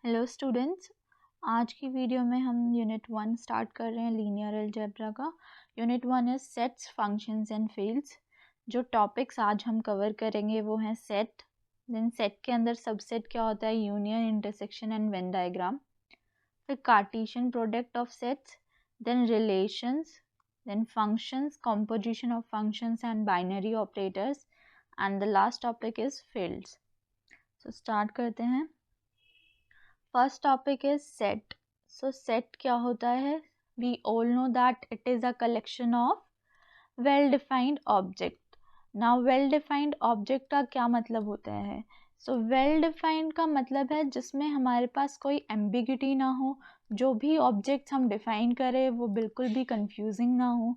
Hello students, आज की video में हम यूनिट 1 स्टार्ट कर रहे हैं लीनियर अलजेब्रा का। Unit 1 is sets, functions and fields. जो टॉपिक्स आज हम कवर करेंगे वो हैं सेट, देन सेट के अंदर सबसेट क्या होता है, union, intersection and Venn diagram, फिर Cartesian product of sets, then relations, then functions, composition of functions and binary operators, and the last topic is fields. So start करते हैं। First topic is set. So set क्या होता है? We all know that it is a collection of well defined object. Now well defined object का क्या मतलब होता है? सो वेल डिफाइंड का मतलब है जिसमें हमारे पास कोई एम्बिग्यूटी ना हो, जो भी ऑब्जेक्ट हम डिफाइन करें वो बिल्कुल भी कंफ्यूजिंग ना हो,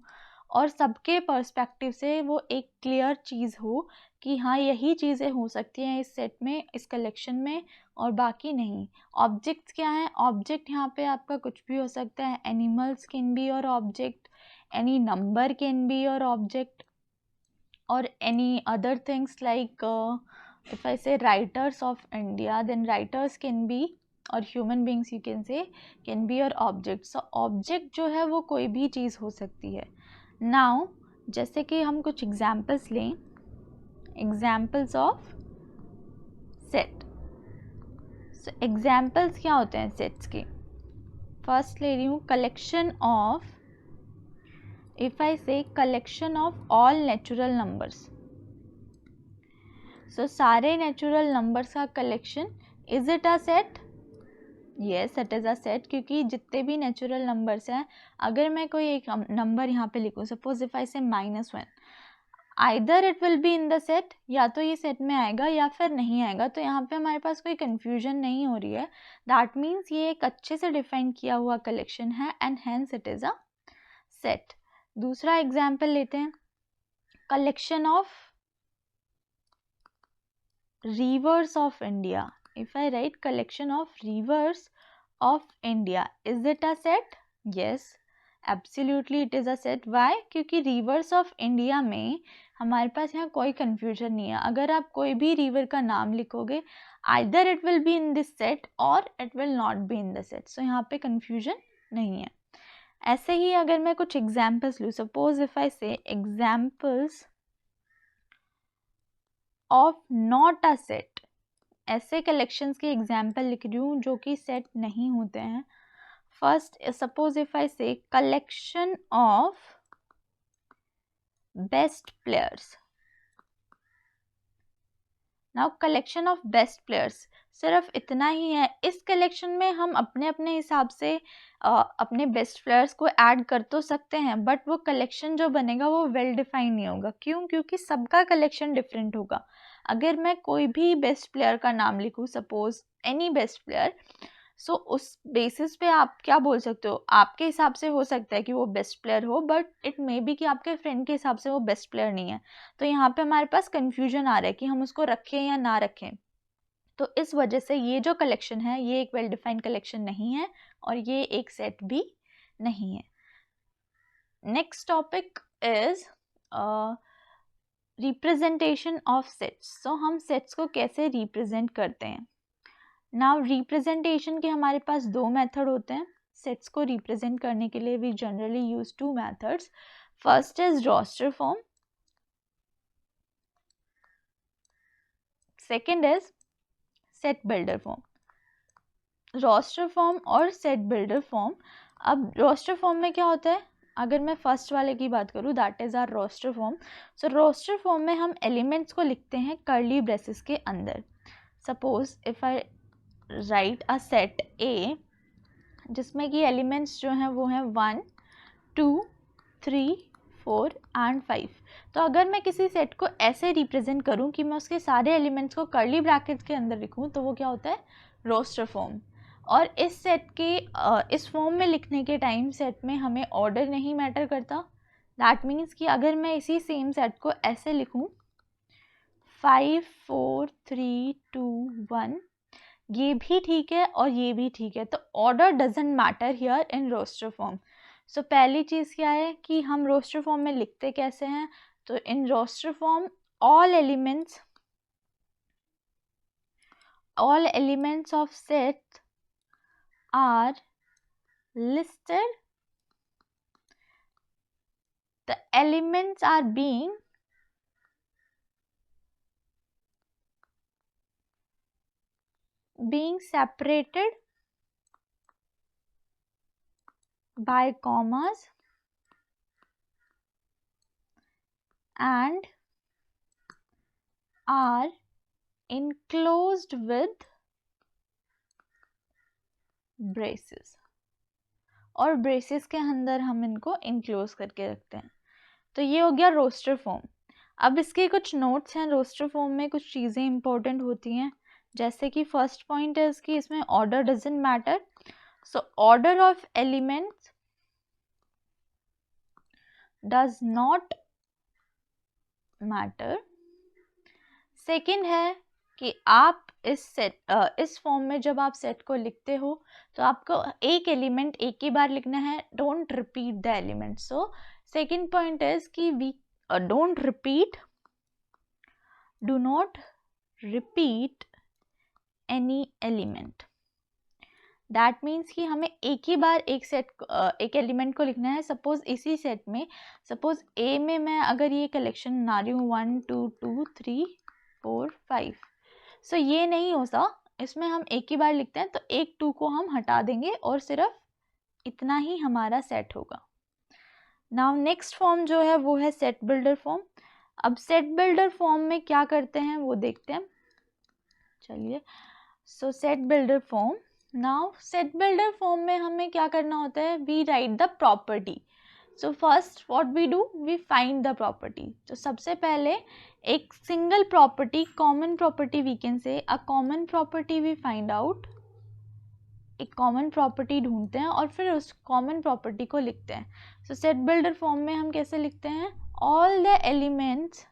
और सबके पर्सपेक्टिव से वो एक क्लियर चीज़ हो कि हाँ यही चीज़ें हो सकती हैं इस सेट में, इस कलेक्शन में, और बाकी नहीं। ऑब्जेक्ट्स क्या हैं? ऑब्जेक्ट यहाँ पे आपका कुछ भी हो सकता है। Animals can be your object, any number can be your object, or any other things like if I say writers of India, then writers can be, or human beings you can say, can be your object. So object जो है वो कोई भी चीज़ हो सकती है। now जैसे कि हम कुछ examples लें, examples of set। so examples क्या होते हैं sets के? फर्स्ट ले रही हूँ collection of, if I say collection of all natural numbers, so सारे natural numbers का collection, is it a set? yes, it is a set, क्योंकि जितने भी natural numbers हैं, अगर मैं कोई एक नंबर यहाँ पे लिखूँ, suppose if I say -1, either it will be in the set, या तो ये set में आएगा या फिर नहीं आएगा। तो यहाँ पे हमारे पास कोई confusion नहीं हो रही है। that means ये एक अच्छे से define किया हुआ collection है and hence it is a set। दूसरा एग्जाम्पल लेते हैं, collection of rivers of India। if I write collection of rivers of India, is it a set? yes, absolutely it is a set। why? क्योंकि rivers of India में हमारे पास यहाँ कोई confusion नहीं है। अगर आप कोई भी river का नाम लिखोगे, either it will be in this set or it will not be in the set। so यहाँ पे confusion नहीं है। ऐसे ही अगर मैं कुछ examples लूँ, suppose if I say examples of not a set, ऐसे कलेक्शंस के एग्जाम्पल लिख रही हूँ जो कि सेट नहीं होते हैं। फर्स्ट सपोज इफ आई से collection of best players. Now collection of best players सिर्फ इतना ही है। इस कलेक्शन में हम अपने अपने हिसाब से अपने बेस्ट प्लेयर्स को ऐड कर तो सकते हैं, बट वो कलेक्शन जो बनेगा वो वेल डिफाइन नहीं होगा। क्यों? क्योंकि सबका कलेक्शन डिफरेंट होगा। अगर मैं कोई भी बेस्ट प्लेयर का नाम लिखूँ, सपोज एनी बेस्ट प्लेयर, सो उस बेसिस पे आप क्या बोल सकते हो, आपके हिसाब से हो सकता है कि वो बेस्ट प्लेयर हो, बट इट मे बी कि आपके फ्रेंड के हिसाब से वो बेस्ट प्लेयर नहीं है। तो यहाँ पे हमारे पास कंफ्यूजन आ रहा है कि हम उसको रखें या ना रखें। तो इस वजह से ये जो कलेक्शन है ये एक वेल डिफाइंड कलेक्शन नहीं है और ये एक सेट भी नहीं है। Next topic is representation of sets. So हम सेट्स को कैसे रिप्रेजेंट करते हैं? नाउ रिप्रेजेंटेशन के हमारे पास दो मेथड होते हैं। सेट्स को रिप्रेजेंट करने के लिए we generally use two methods. First is roster form, second is set builder form. Roster form और सेट बिल्डर फॉर्म। अब रोस्टर फॉर्म में क्या होता है? अगर मैं फर्स्ट वाले की बात करूँ, that is our roster form. So roster form में हम एलिमेंट्स को लिखते हैं कर्ली ब्रेसेस के अंदर। Suppose if I right a set ए, जिसमें कि एलिमेंट्स जो हैं वो हैं 1 2 3 4 एंड 5। तो अगर मैं किसी सेट को ऐसे रिप्रेजेंट करूं कि मैं उसके सारे एलिमेंट्स को कर्ली ब्रैकेट्स के अंदर लिखूं, तो वो क्या होता है? Roster form. और इस सेट के इस फॉर्म में लिखने के टाइम सेट में हमें ऑर्डर नहीं मैटर करता। दैट मीन्स कि अगर मैं इसी सेम सेट को ऐसे लिखूं 5 4 3 2 1, ये भी ठीक है और ये भी ठीक है। तो order doesn't matter here in roster form. So पहली चीज़ क्या है कि हम रोस्टर फॉर्म में लिखते कैसे हैं? तो in roster form all elements of set are listed, the elements are being separated by commas and are enclosed with braces, और ब्रेसेस के अंदर हम इनको इनक्लोज करके रखते हैं। तो ये हो गया रोस्टर फॉर्म। अब इसके कुछ नोट्स हैं। रोस्टर फॉर्म में कुछ चीज़ें इंपॉर्टेंट होती हैं, जैसे कि फर्स्ट पॉइंट है इसकी, इसमें order doesn't matter. So order of elements does not matter. Second है कि आप इस फॉर्म में जब आप सेट को लिखते हो तो आपको एक एलिमेंट एक ही बार लिखना है, don't repeat the element. So second point is कि we don't repeat, do not repeat any element. That means कि हमें एक ही बार एक एलिमेंट को लिखना है। सपोज इसी सेट में, सपोज ए में मैं अगर ये कलेक्शन बना रही हूँ 1 2 2 3 4 5, सो ये नहीं होता, इसमें हम एक ही बार लिखते हैं, तो एक 2 को हम हटा देंगे और सिर्फ इतना ही हमारा सेट होगा। नाउ नेक्स्ट फॉर्म जो है वो है सेट बिल्डर फॉर्म। अब सेट बिल्डर फॉर्म में क्या करते हैं वो देखते हैं, चलिए। So set builder form, now set builder form में हमें क्या करना होता है, we write the property. So first what we do, we find the property. तो सबसे पहले एक single property, common property we can say, a common property we find out. एक कॉमन प्रॉपर्टी ढूंढते हैं और फिर उस कॉमन प्रॉपर्टी को लिखते हैं। सो सेट बिल्डर फॉर्म में हम कैसे लिखते हैं, all the elements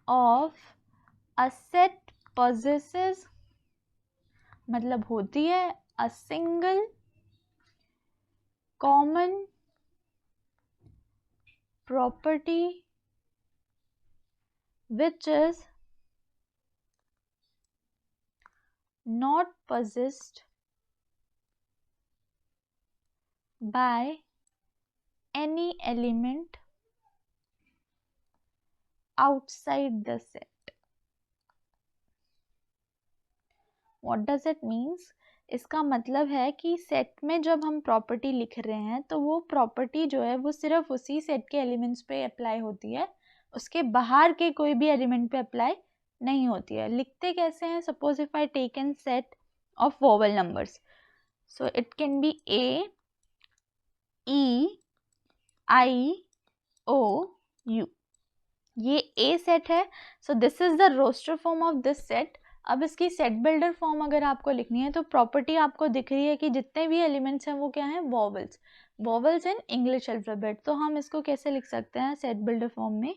of a set possesses, मतलब होती है, a single common property which is not possessed by any element outside the set. What does it means? इसका मतलब है कि सेट में जब हम प्रॉपर्टी लिख रहे हैं तो वो प्रॉपर्टी जो है वो सिर्फ उसी सेट के एलिमेंट्स पे अप्लाई होती है, उसके बाहर के कोई भी एलिमेंट पे अप्लाई नहीं होती है। लिखते कैसे हैं, suppose if I take an set of vowel numbers, so it can be A E I O U, ये ए सेट है। So this is the roster form of this set. अब इसकी सेट बिल्डर फॉर्म अगर आपको लिखनी है तो property आपको दिख रही है कि जितने भी एलिमेंट्स हैं वो क्या हैं, vowels, vowels in English alphabet. तो हम इसको कैसे लिख सकते हैं सेट बिल्डर फॉर्म में,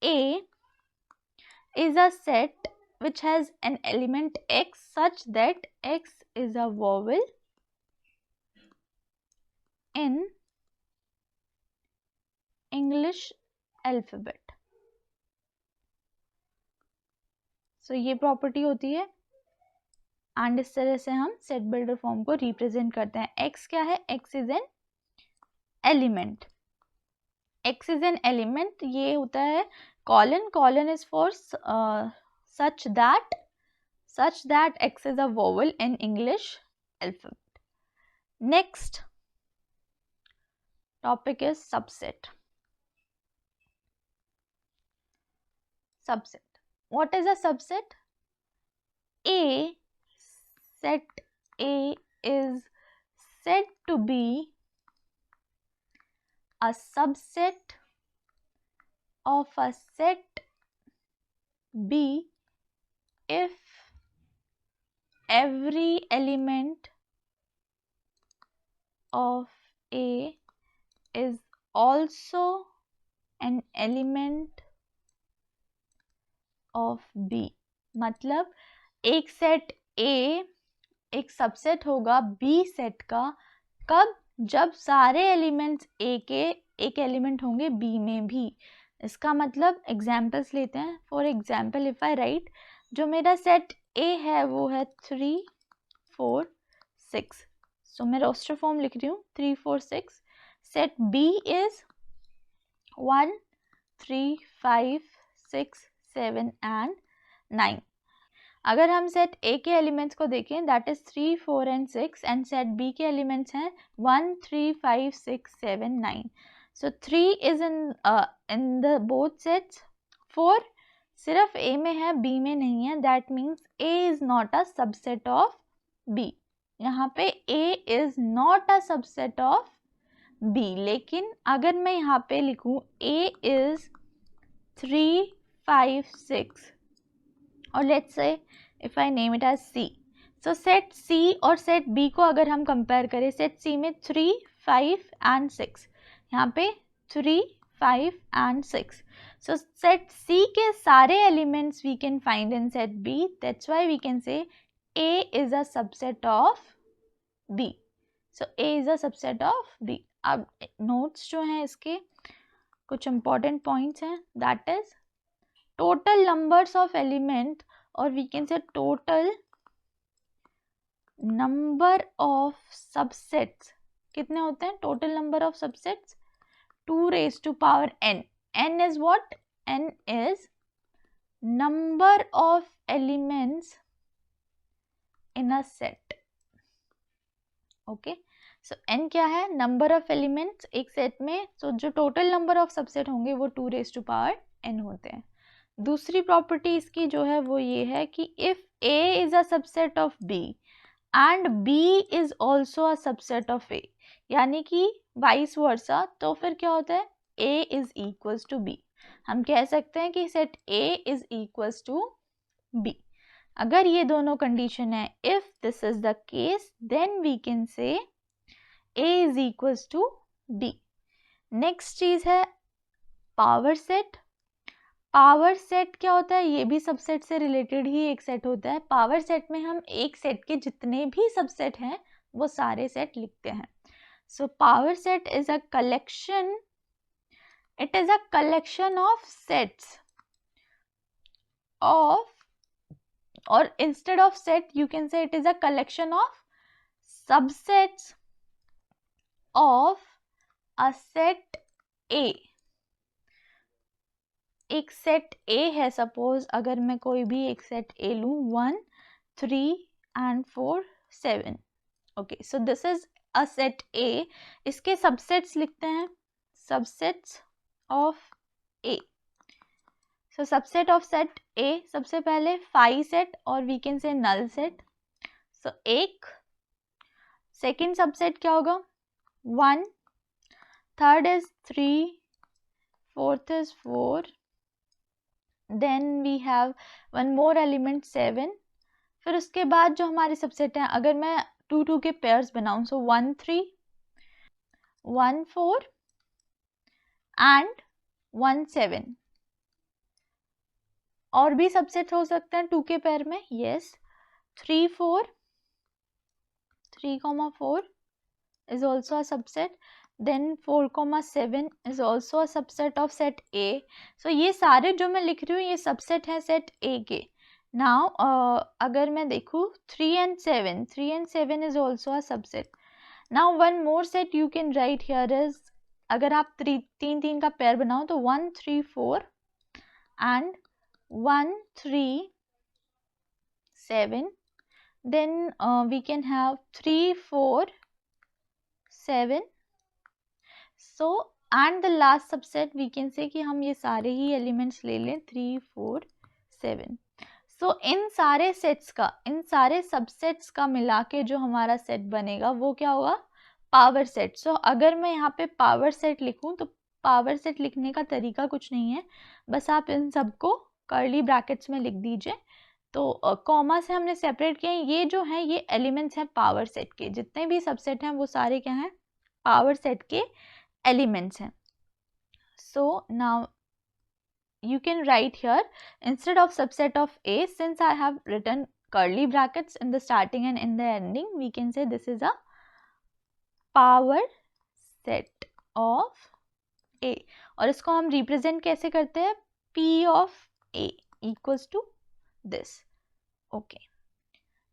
A is a set which has an element x such that x is a vowel in English alphabet. So ये प्रॉपर्टी होती है एंड इस तरह से हम सेट बिल्डर फॉर्म को रिप्रेजेंट करते हैं। x क्या है, x is an element, x is an element, ये होता है colon, colon is for such that x is a vowel in English alphabet. Next topic is subset. Subset. What is a subset? Set A is said to be a subset of a set B if every element of A is also an element of B. मतलब एक set A एक subset होगा B set का, कब, जब सारे elements A के एक एलिमेंट होंगे B में भी। इसका मतलब एग्जाम्पल्स लेते हैं। For example if I right, जो मेरा सेट A है वो है 3 4 6. सो मैं रोस्टर फॉर्म लिख रही हूँ 3 4 6. Set B is 1 3 5 6 7 and 9. अगर हम सेट A के एलिमेंट्स को देखें that is 3 4 and 6 and set B के एलिमेंट्स हैं 1 3 5 6 7 9. सो 3 is in the both sets. 4 सिर्फ A में है, B में नहीं है. That means A is not a subset of B. यहाँ पे A is not a subset of B. लेकिन अगर मैं यहाँ पे लिखूँ A इज 3 5 6 और let's say if I name it as C. So set C और सेट B को अगर हम कंपेयर करें, सेट C में 3 5 एंड 6, यहाँ पे 3 5 एंड 6. सो सेट C के सारे elements we can find in set B. That's why we can say A is a subset of B. So A is a subset of B. अब notes जो हैं इसके कुछ important points हैं. That is total numbers of element, or we can say total number of subsets. कितने होते हैं total number of subsets? 2 raised to power n. n is what? n is number of elements in a set. Okay, so n क्या है? number of elements एक set में. so जो total number of subset होंगे वो 2 raised to power n होते हैं. दूसरी प्रॉपर्टी इसकी जो है वो ये है कि if A is a subset of B and B is also a subset of A, यानी कि वाइस वर्सा, तो फिर क्या होता है A is equals to B. हम कह सकते हैं कि set A is equals to B. अगर ये दोनों कंडीशन है, if this is the case, then we can say A is equals to B. Next चीज है पावर सेट. पावर सेट क्या होता है? ये भी सबसेट से रिलेटेड ही एक सेट होता है. पावर सेट में हम एक सेट के जितने भी सबसेट हैं वो सारे सेट लिखते हैं. So power set is a collection, it is a collection of sets of, और instead of set you can say it is a collection of subsets of a set A. एक set A है, suppose अगर मैं कोई भी एक set A लूँ 1 3 and 4 7. Okay, so this is a set A. इसके सबसेट्स लिखते हैं, subsets of A. So subset of set A सबसे पहले 5 सेट और वी कैन से नल सेट. सो एक सेकेंड सबसेट क्या होगा 1, third is 3, fourth is 4, then we have one more element 7. फिर उसके बाद जो हमारे सबसेट हैं, अगर मैं 2 2 के पेयर्स बनाऊं, सो 1 3 1 4 एंड 1 7. और भी सबसेट हो सकते हैं 2 के पेयर में. Yes, 3 4 3, 4 is also a subset. Then 4, 7 is also a subset of set A. So ये सारे जो मैं लिख रही हूँ ये सबसेट है सेट A के. Now अगर मैं देखूँ 3 and 7, 3 and 7 is also a subset. Now one more set you can write here is, अगर आप 3 3 का पेयर बनाओ तो 1 3 4 and 1 3 7. Then we can have 3 4 7. So and the last subset we can say कि हम ये सारे ही एलिमेंट्स ले लें 3 4 7. So इन सारे सेट्स का, इन सारे सबसेट्स का मिला के जो हमारा सेट बनेगा वो क्या होगा पावर सेट. सो अगर मैं यहाँ पे पावर सेट लिखूँ तो पावर सेट लिखने का तरीका कुछ नहीं है, बस आप इन सबको कर्ली ब्रैकेट्स में लिख दीजिए. तो कॉमा से हमने सेपरेट किया. ये जो है ये एलिमेंट्स हैं पावर सेट के, जितने भी सबसेट हैं वो सारे क्या हैं पावर सेट के एलिमेंट्स हैं. So now you can write here, instead of subset of A, since I have written curly brackets in the starting and in the ending, we can say this is a power set of A. और इसको हम represent कैसे करते हैं P of A equals to this. Okay,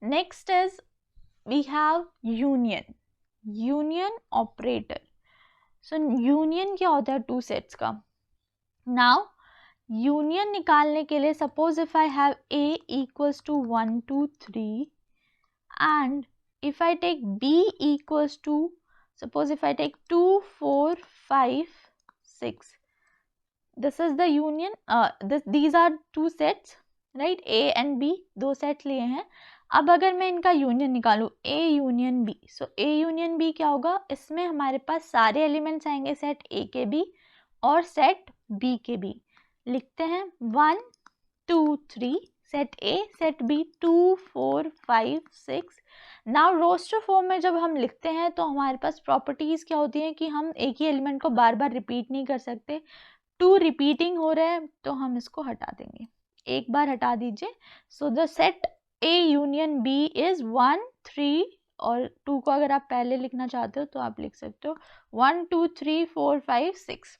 next is we have union operator. So union क्या होता है two sets का. Now union निकालने के लिए suppose if I have A equals to 1 2 3 and if I take B equals to, suppose if I take 2 4 5 6, this is the union, these are two sets, right? A and B दो set लिए हैं. अब अगर मैं इनका union निकालूं A union B, so A union B क्या होगा, इसमें हमारे पास सारे एलिमेंट्स आएंगे सेट A के B और सेट B के B. लिखते हैं 1 2 3 set A set B 2 4 5 6. Now roster form में जब हम लिखते हैं तो हमारे पास प्रॉपर्टीज क्या होती हैं कि हम एक ही एलिमेंट को बार बार रिपीट नहीं कर सकते. 2 रिपीटिंग हो रहा है तो हम इसको हटा देंगे, एक बार हटा दीजिए. So the set A union B is 1 3 और 2 को अगर आप पहले लिखना चाहते हो तो आप लिख सकते हो 1 2 3 4 5 6.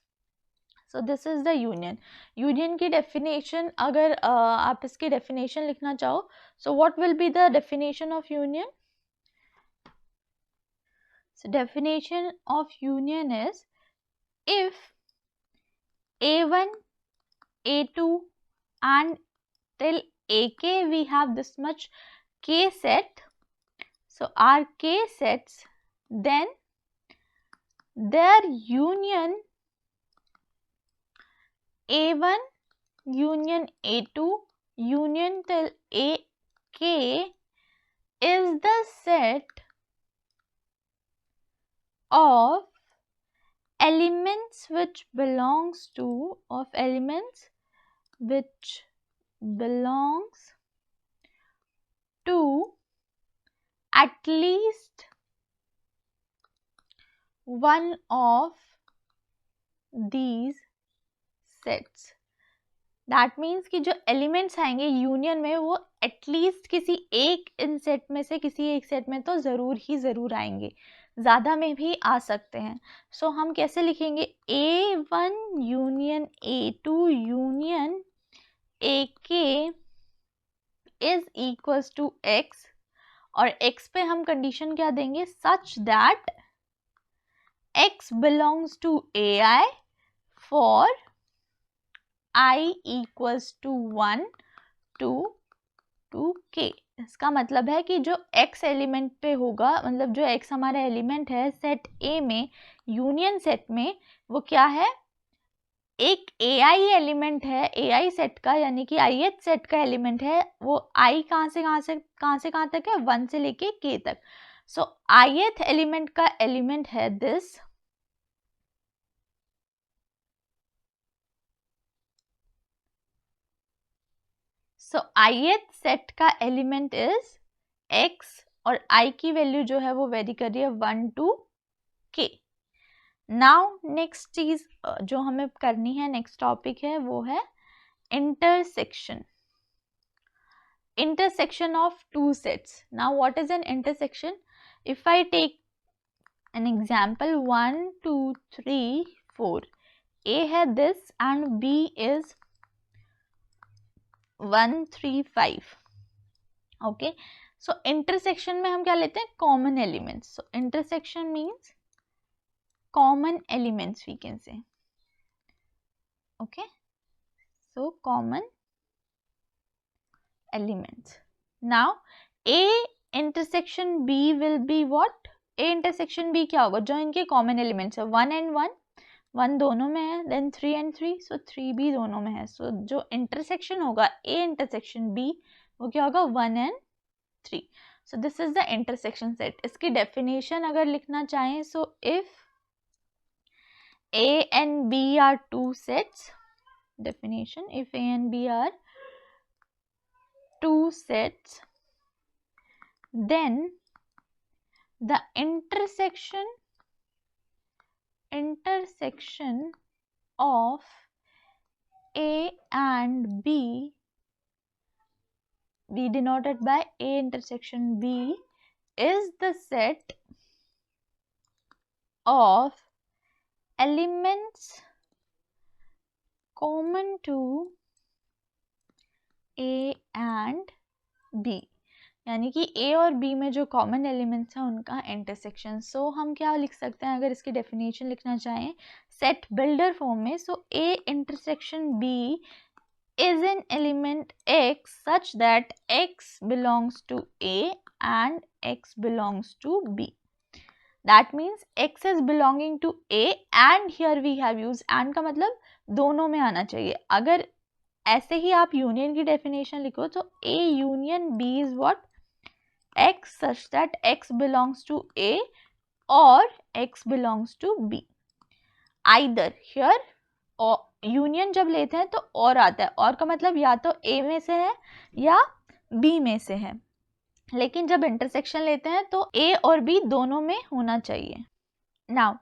सो this is the union. Union की डेफिनेशन अगर आप इसकी डेफिनेशन लिखना चाहो, so what will be the definition of union. So definition of union is if A1 A2 and till AK we have this much K set, so are K sets, then their union A1 union A2 union till AK is the set of elements which belongs to at least one of these sets. That means कि जो elements आएंगे union में वो at least किसी एक इन set में से किसी एक सेट में तो ज़रूर आएंगे, ज़्यादा में भी आ सकते हैं. सो हम कैसे लिखेंगे A1 union A2 union AK is equals to X और X पे हम कंडीशन क्या देंगे, such that X belongs to AI for I equals to 1 to K. इसका मतलब है कि जो X एलिमेंट पे होगा, मतलब जो X हमारा एलिमेंट है सेट A में यूनियन सेट में, वो क्या है, एक AI एलिमेंट है AI सेट का, यानी कि ith सेट का एलिमेंट है. वो I कहाँ से कहाँ तक है, 1 से लेके K तक. सो ith एलिमेंट का एलिमेंट है दिस. सो ith सेट का एलिमेंट इज X और I की वैल्यू जो है वो वेरी कर रही है 1 to K. नाउ नेक्स्ट चीज जो हमें करनी है, नेक्स्ट टॉपिक है वो है intersection of two sets. Now what is an intersection? If I take an example 1 2 3 4, A है this and B is 1 3 5. Okay, so intersection में हम क्या लेते हैं, common elements. So intersection means common elements we can say. Okay, so common elements. Now A intersection B will be what, A intersection B क्या होगा, जो इनके common elements है 1 and 1 दोनों में है, देन 3 and 3, सो 3 भी दोनों में है. सो जो इंटरसेक्शन होगा A इंटरसेक्शन B वो क्या होगा, 1 and 3. So this is the intersection set. इसकी डेफिनेशन अगर लिखना चाहें, so if A and B are two sets, definition, if A and B are two sets, then the intersection of A and B, we denoted by A intersection B, is the set of elements common to A and B. यानी कि A और B में जो common elements हैं उनका intersection. सो हम क्या लिख सकते हैं अगर इसकी डेफिनेशन लिखना चाहें सेट बिल्डर फॉर्म में, so A intersection B is an element x such that x belongs to A and x belongs to B. That means x is belonging to A and here we have used and का मतलब दोनों में आना चाहिए। अगर ऐसे ही आप union की डेफिनेशन लिखो तो A union B is what? X such that x belongs to A or x belongs to B. Either here और यूनियन जब लेते हैं तो और आता है, और का मतलब या तो ए में से है या बी में से है, लेकिन जब इंटरसेक्शन लेते हैं तो ए और बी दोनों में होना चाहिए। नाउ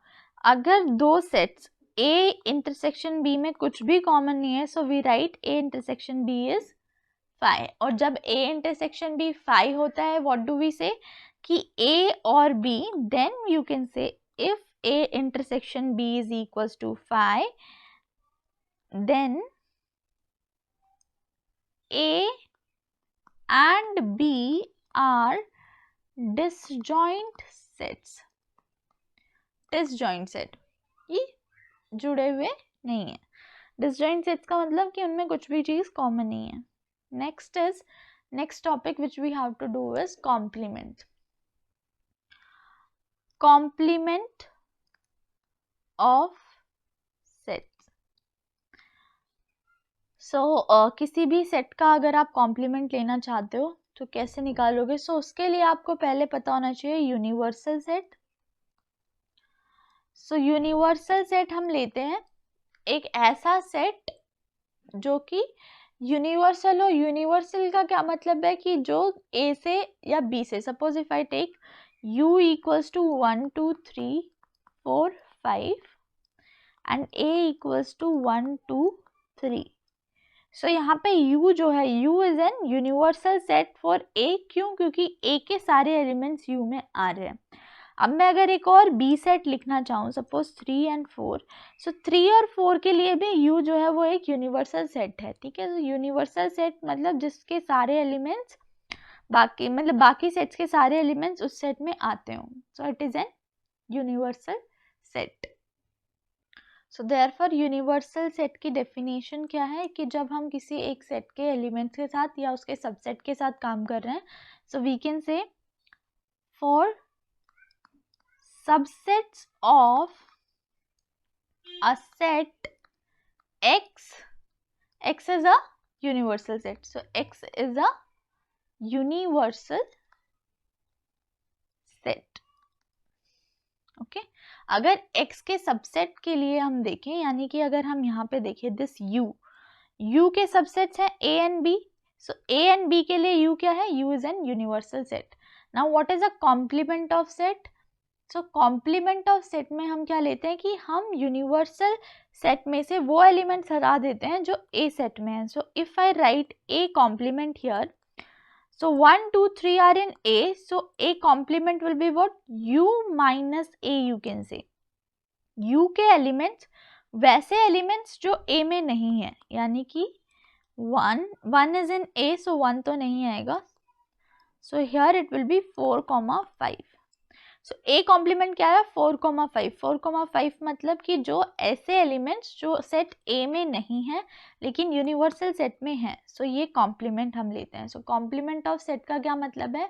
अगर दो सेट्स ए इंटरसेक्शन बी में कुछ भी कॉमन नहीं है, so we write A intersection B is phi. और जब ए इंटरसेक्शन बी फाई होता है, व्हाट डू वी से कि ए और B, then you can say if A intersection B is equals to phi, then A and B are disjoint sets. Disjoint set ये जुड़े हुए नहीं है। Disjoint sets का मतलब कि उनमें कुछ भी चीज कॉमन नहीं है। Next topic which we have to do is complement. Complement of sets. किसी भी सेट का अगर आप कॉम्प्लीमेंट लेना चाहते हो तो कैसे निकालोगे? उसके लिए आपको पहले पता होना चाहिए यूनिवर्सल सेट। यूनिवर्सल सेट हम लेते हैं एक ऐसा सेट जो कि यूनिवर्सल हो। यूनिवर्सल का क्या मतलब है कि जो ए से या बी से, suppose if I take u equals to 1 2 3 4 5 and a equals to 1 2 3। So यहाँ पे U जो है, U is an universal set for A। क्यों? क्योंकि A के सारे एलिमेंट्स U में आ रहे हैं। अब मैं अगर एक और B सेट लिखना चाहूँ, सपोज 3 एंड 4, सो 3 और 4 के लिए भी U जो है वो एक यूनिवर्सल सेट है। ठीक है, तो यूनिवर्सल सेट मतलब जिसके सारे एलिमेंट्स बाकी सेट्स के सारे एलिमेंट्स उस सेट में आते हों। So it is an universal set. So therefore universal set की डेफिनेशन क्या है कि जब हम किसी एक सेट के एलिमेंट्स के साथ या उसके सबसेट के साथ काम कर रहे हैं, so we can say for subsets of a set x is a universal set. So x is a universal set. Okay अगर x के सबसेट के लिए हम देखें, यानी कि अगर हम यहाँ पे देखें दिस u के सबसेट्स हैं a and b। So a and b के लिए u क्या है? u is an universal set. Now what is a complement of set? So complement of set में हम क्या लेते हैं कि हम यूनिवर्सल सेट में से वो एलिमेंट्स हटा देते हैं जो a सेट में है। So if I write a complement here, so 1 2 3 are in A, so A complement will be what? U minus A, you can say. U के एलिमेंट्स वैसे एलिमेंट्स जो A में नहीं है, यानी कि 1 is in A, so 1 तो नहीं आएगा। So here it will be 4,5. So A complement क्या है? 4,5। 4,5 मतलब कि जो ऐसे एलिमेंट्स जो सेट ए में नहीं है लेकिन यूनिवर्सल सेट में है, सो ये कॉम्प्लीमेंट हम लेते हैं। सो कॉम्प्लीमेंट ऑफ सेट का क्या मतलब है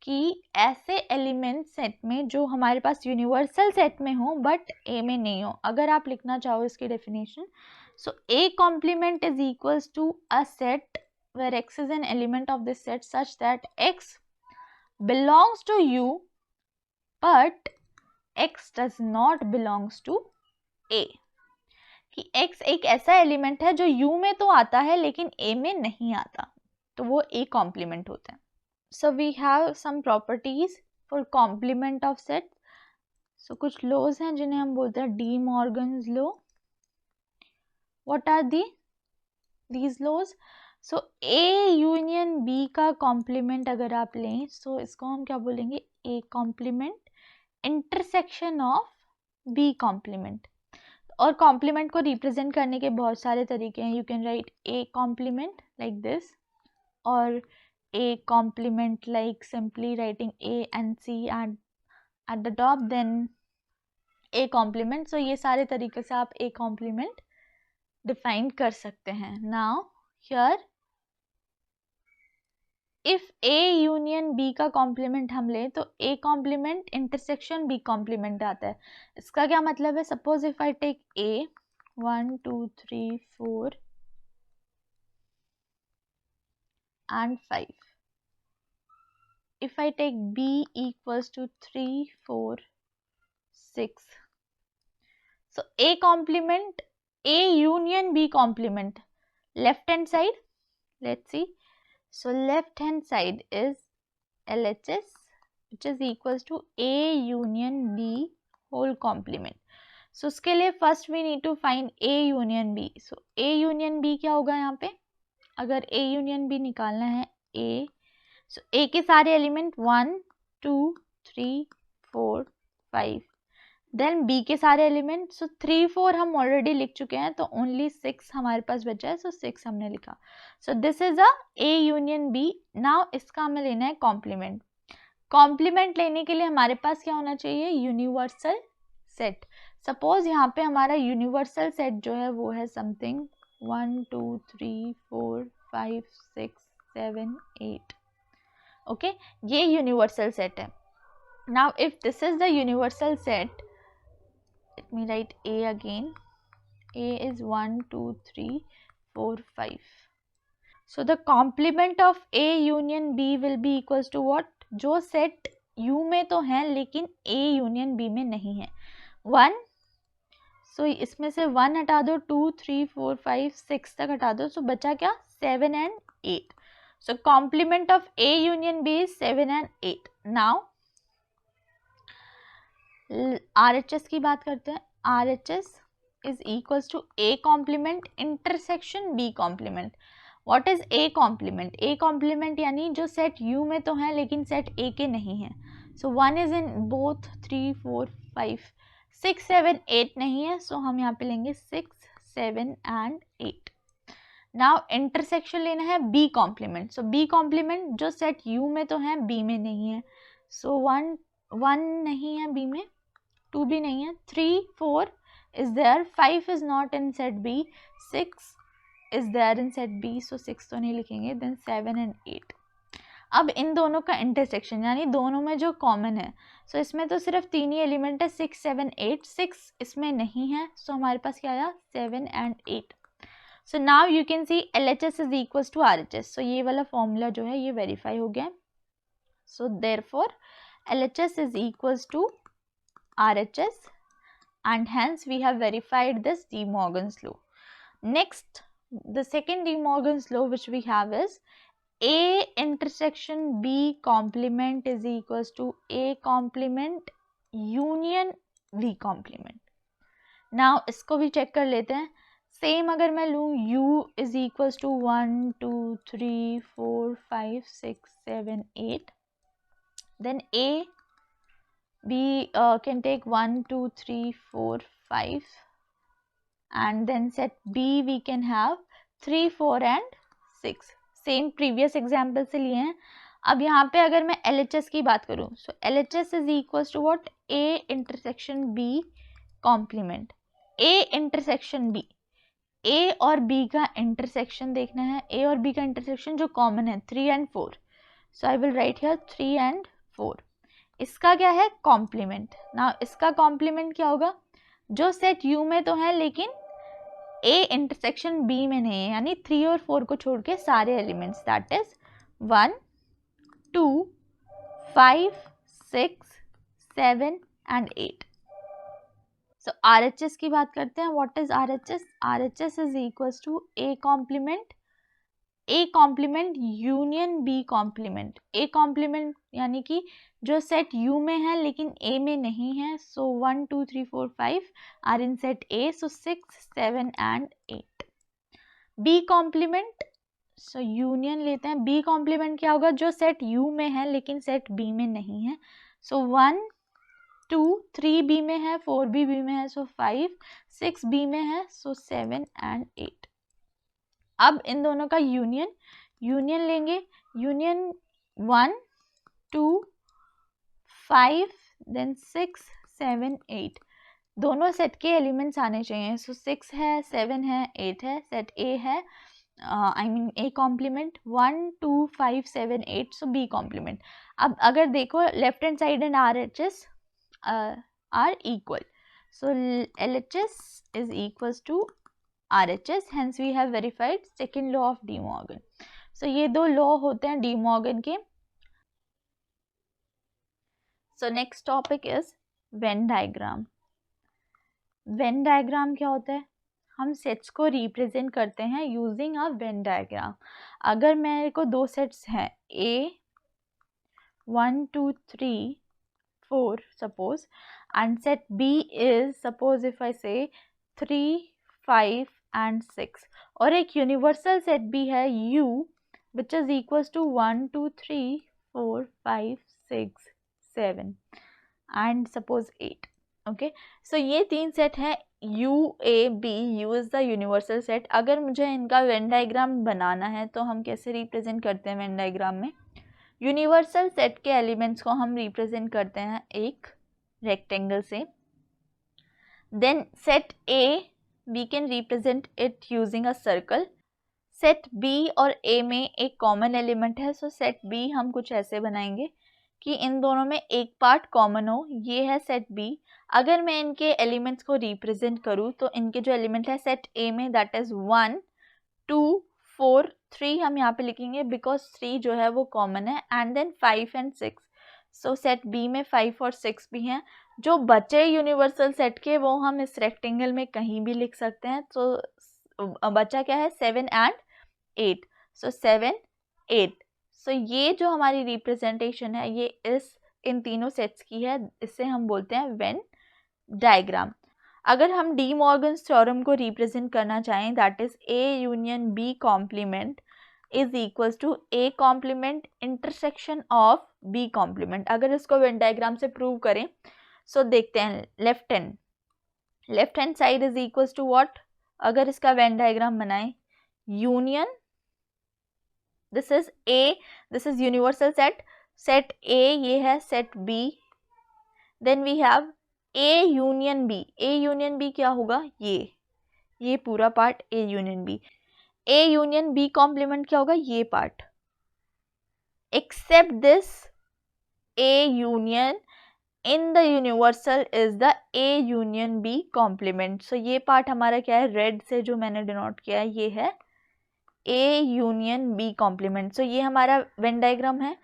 कि ऐसे एलिमेंट सेट में जो हमारे पास यूनिवर्सल सेट में हो बट ए में नहीं हो। अगर आप लिखना चाहो इसकी definition, so A complement is equals to a set where x is an element of this set such that x belongs to U but x does not belongs to A। कि x एक ऐसा element है जो U में तो आता है लेकिन A में नहीं आता, तो वो A कॉम्प्लीमेंट होता है। So we have some properties for complement of set. So कुछ लॉज हैं जिन्हें हम बोलते हैं De Morgan's law. What are these laws? So A union B का कॉम्प्लीमेंट अगर आप लें, सो इसको हम क्या बोलेंगे? A complement intersection of B complement. और कॉम्प्लीमेंट को रिप्रेजेंट करने के बहुत सारे तरीके हैं। You can write a complement like this, और A complement, like simply writing A and C at the top, then A complement. So ये सारे तरीके से आप A complement डिफाइन कर सकते हैं. Now here if A union B का कॉम्प्लीमेंट हम लें तो A complement intersection B complement आता है. इसका क्या मतलब है? Suppose if I take A 1 2 3 4 and 5. If I take B equals to 3 4 6. So A complement, A union B complement. Left hand side, let's see. So left hand side is LHS, which is equals to A union B whole complement. So उसके लिए first we need to find A union B. So A union B क्या होगा यहाँ पे? अगर A union B निकालना है A, so A के सारे एलिमेंट 1 2 3 4 5, देन B के सारे एलिमेंट. सो 3 4 हम ऑलरेडी लिख चुके हैं, तो ओनली 6 हमारे पास बचा है. सो 6 हमने लिखा. सो this is a A union B. Now इसका हमें लेना है कॉम्प्लीमेंट. कॉम्प्लीमेंट लेने के लिए हमारे पास क्या होना चाहिए? Universal set. सपोज यहाँ पे हमारा यूनिवर्सल सेट जो है वो है समथिंग 1 2 3 4 5 6 7 8. ओके, ये यूनिवर्सल सेट है. Now if this is the universal set, let me write A again. A is 1 2 3 4 5. So the complement of A union B will be equals to what? जो set U में तो है लेकिन A union B में नहीं है, 1. सो इसमें से 1 हटा दो, 2 3 4 5 6 तक हटा दो, सो बचा क्या? 7 and 8. So complement of A union B is 7 and 8. Now RHS की बात करते हैं. RHS is equals to A complement intersection B complement. What is A complement? A complement यानी जो सेट U में तो है लेकिन सेट A के नहीं है. So 1 is in both 3 4 5 6 7 8 नहीं है, so हम यहाँ पे लेंगे 6 7 and 8. Now intersection लेना है B complement. So B complement जो सेट U में तो है B में नहीं है. So 1 नहीं है B में, 2 भी नहीं है, 3 4 is there, 5 is not in set B, 6 is there in set B, so 6 तो नहीं लिखेंगे. then 7 and 8. अब इन दोनों का इंटरसेक्शन यानी दोनों में जो कॉमन है, सो इसमें तो सिर्फ 3 ही एलिमेंट है, 6 7 8. 6 इसमें नहीं है, सो हमारे पास क्या आया? 7 and 8. So now you can see LHS is equals to RHS. So ये वाला फॉर्मूला जो है ये वेरीफाई हो गया. So therefore LHS is equals to RHS, and hence we have verified this De Morgan's law. Next, the second De Morgan's law which we have is A intersection B complement is equals to A complement union B complement. Now इसको भी check कर लेते हैं. Same अगर मैं लूँ U is equals to 1 2 3 4 5 6 7 8, then A we can take 1 2 3 4 5, and then set B we can have 3 4 and 6. Same previous example से लिए हैं. अब यहाँ पे अगर मैं LHS की बात करूँ, so LHS is equals to what? A intersection B complement. A intersection B, A और B का इंटरसेक्शन देखना है. A और B का इंटरसेक्शन जो कॉमन है 3 and 4, so I will write here 3 and 4. इसका क्या है? कॉम्प्लीमेंट. ना इसका कॉम्प्लीमेंट क्या होगा? जो सेट U में तो है लेकिन A इंटरसेक्शन B में नहीं है, यानी 3 और 4 को छोड़ के सारे elements, that is 1 2 5 6 7 and 8. So RHS की बात करते हैं. What is RHS? RHS is equals to A complement union B complement. A complement यानी कि जो सेट U में है लेकिन A में नहीं है, so 1 2 3 4 5 are in set A, so 6 7 and 8. B complement, so union लेते हैं. B कॉम्प्लीमेंट क्या होगा? जो सेट U में है लेकिन सेट B में नहीं है, सो 1 2 3 B में है, 4 भी B में है, सो 5 6 B में है, सो 7 and 8. अब इन दोनों का यूनियन लेंगे. यूनियन 1 2 5 देन 6 7 8 दोनों सेट के एलिमेंट्स आने चाहिए. सो 6 है, 7 है, 8 है. सेट ए है, I mean A complement 1 2 5 7 8. So B complement. अब अगर देखो left hand side and R H S are equal. So L H S is equals to R H S. Hence we have verified second law of De Morgan. So ये दो law होते हैं De Morgan के. So next topic is Venn diagram. Venn diagram क्या होता है? हम sets को रिप्रेजेंट करते हैं यूजिंग अ वेन डायग्राम. अगर मेरे को दो सेट्स हैं A 1 2 3 4 suppose, and set B is suppose if I say 3 5 and 6, और एक यूनिवर्सल सेट भी है u which is equals to 1 2 3 4 5 6 7 and suppose 8. Okay, so ये तीन सेट हैं U A B. U is the universal set. अगर मुझे इनका वेन डायग्राम बनाना है तो हम कैसे रिप्रेजेंट करते हैं वेन डायग्राम में? यूनिवर्सल सेट के एलिमेंट्स को हम रिप्रेजेंट करते हैं एक रेक्टेंगल से. Then set A we can represent it using a circle. Set B और A में एक कॉमन एलिमेंट है. सो सेट B हम कुछ ऐसे बनाएंगे कि इन दोनों में एक पार्ट कॉमन हो. ये है सेट B. अगर मैं इनके एलिमेंट्स को रिप्रेजेंट करूँ तो इनके जो एलिमेंट है सेट A में दैट इज़ 1 2 4 3 हम यहाँ पे लिखेंगे बिकॉज 3 जो है वो कॉमन है. And then 5 and 6. So set B में 5 और 6 भी हैं. जो बचे यूनिवर्सल सेट के वो हम इस रेक्टेंगल में कहीं भी लिख सकते हैं. तो बचा क्या है? 7 एंड 8. सो 7 8. सो ये जो हमारी रिप्रेजेंटेशन है ये इन तीनों सेट्स की है. इससे हम बोलते हैं वेन डायग्राम. अगर हम डी मॉर्गन्स थ्योरम को रिप्रेजेंट करना चाहें that is A union B complement is equals to A complement intersection of B complement. अगर इसको वेन डायग्राम से प्रूव करें सो देखते हैं. Left hand side is equals to what? अगर इसका वेन डायग्राम बनाएं, union, this is A, this is universal set. Set A ये है set B. Then we have A union B. A union B क्या होगा? ये पूरा part A union B. A union B complement क्या होगा? ये part. Except this A union in the universal is the A union B complement. So ये part हमारा क्या है? रेड से जो मैंने डिनोट किया है ये है A union B complement. So ये हमारा वेन डायग्राम है.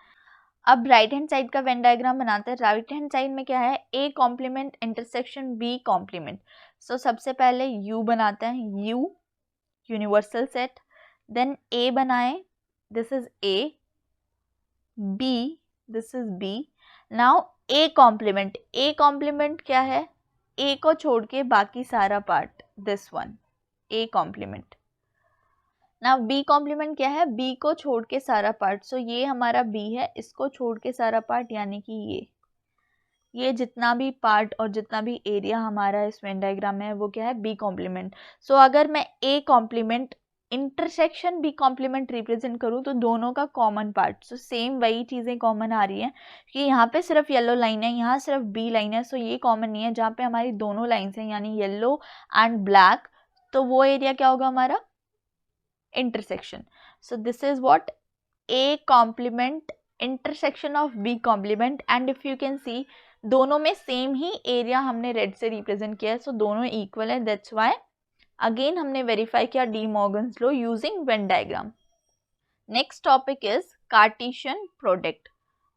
अब राइट हैंड साइड का वेन डायग्राम बनाते हैं. राइट हैंड साइड में क्या है? A complement intersection B complement. So सबसे पहले U बनाते हैं. U universal set. Then A बनाए, this is A. B, this is B. Now A complement. A complement क्या है? A को छोड़ के बाकी सारा part, this one A complement. ना B कॉम्प्लीमेंट क्या है? B को छोड़ के सारा पार्ट. सो ये हमारा B है, इसको छोड़ के सारा पार्ट यानी कि ये जितना भी पार्ट और जितना भी एरिया हमारा इस वेन डायग्राम में है वो क्या है? B complement. सो अगर मैं A complement intersection B complement represent करूँ तो दोनों का कॉमन पार्ट. सो सेम वही चीज़ें कॉमन आ रही हैं कि यहाँ पे सिर्फ येलो लाइन है, यहाँ सिर्फ B लाइन है. सो ये कॉमन नहीं है. जहाँ पे हमारी दोनों लाइन्स हैं यानी येलो एंड ब्लैक, तो वो एरिया क्या होगा हमारा? Intersection. So this is what A complement intersection of B complement. And if you can see दोनों में सेम ही एरिया हमने रेड से रिप्रेजेंट किया है. सो दोनों इक्वल है. दैट्स वाई अगेन हमने वेरीफाई किया De Morgan's law using Venn diagram. Next topic is Cartesian product.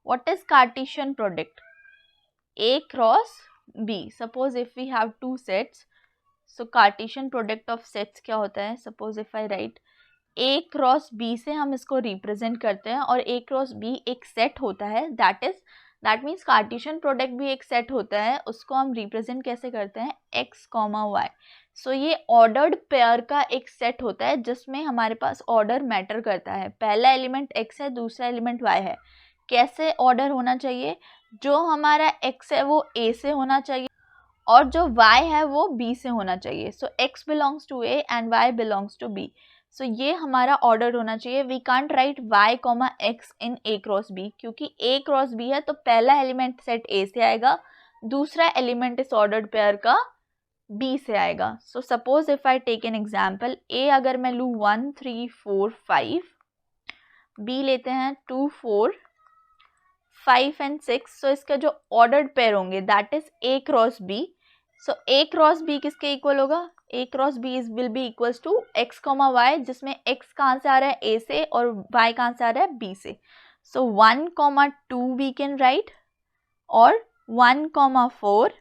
What is Cartesian product? A cross B. Suppose if we have two sets, so Cartesian product of sets क्या होता है? Suppose if I write A cross B से हम इसको represent करते हैं और A cross B एक सेट होता है. दैट मीन्स कार्टेशियन प्रोडक्ट भी एक सेट होता है. उसको हम रिप्रेजेंट कैसे करते हैं? X, Y. सो ये ऑर्डर्ड पेयर का एक सेट होता है जिसमें हमारे पास ऑर्डर मैटर करता है. पहला एलिमेंट X है, दूसरा एलिमेंट Y है. कैसे ऑर्डर होना चाहिए? जो हमारा X है वो A से होना चाहिए और जो Y है वो B से होना चाहिए. So X belongs to A and Y belongs to B. So ये हमारा ऑर्डर होना चाहिए. We can't write y comma x in a cross b, क्योंकि a क्रॉस b है तो पहला एलिमेंट सेट a से आएगा, दूसरा एलिमेंट इस ऑर्डर्ड पेयर का b से आएगा. So suppose if I take an example, a अगर मैं लूँ 1 3 4 5, b लेते हैं 2 4 5 एंड 6. सो इसका जो ऑर्डर्ड पेयर होंगे that is a cross b. So a cross b किसके इक्वल होगा? a cross b will be equals to x comma y, जिसमें x कहाँ से आ रहा है? a से, और y कहाँ से आ रहा है? b से. So 1 comma 2 we can write, और 1 comma 4,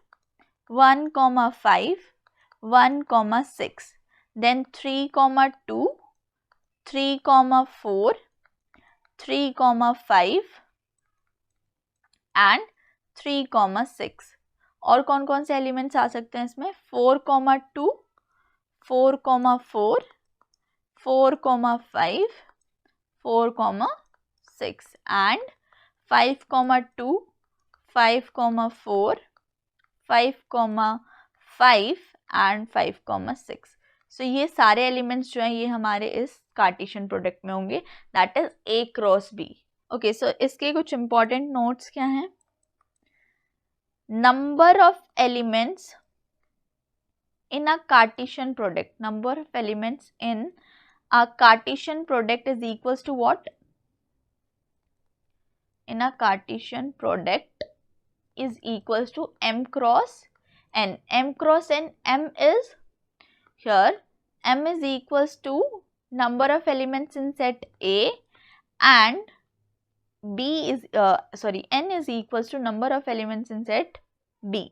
1 comma 5, 1 comma 6, then 3 comma 2, 3 comma 4, 3 comma 5 and 3 comma 6. और कौन कौन से एलिमेंट्स आ सकते हैं इसमें? 4 comma 2, 4 comma 4, 4 comma 5, 4 comma 6 and 5 comma 2, 5 comma 4, 5 comma 5 and 5 comma 6. सो ये सारे एलिमेंट्स जो हैं ये हमारे इस कार्टेशियन प्रोडक्ट में होंगे, that is a cross b. Okay, so इसके कुछ इंपॉर्टेंट नोट्स क्या हैं? Number of elements in a Cartesian product, number of elements in a Cartesian product is equals to what? In a Cartesian product is equals to m cross n. M cross n, m is here, m is equals to number of elements in set A, and b is n is equals to number of elements in set B.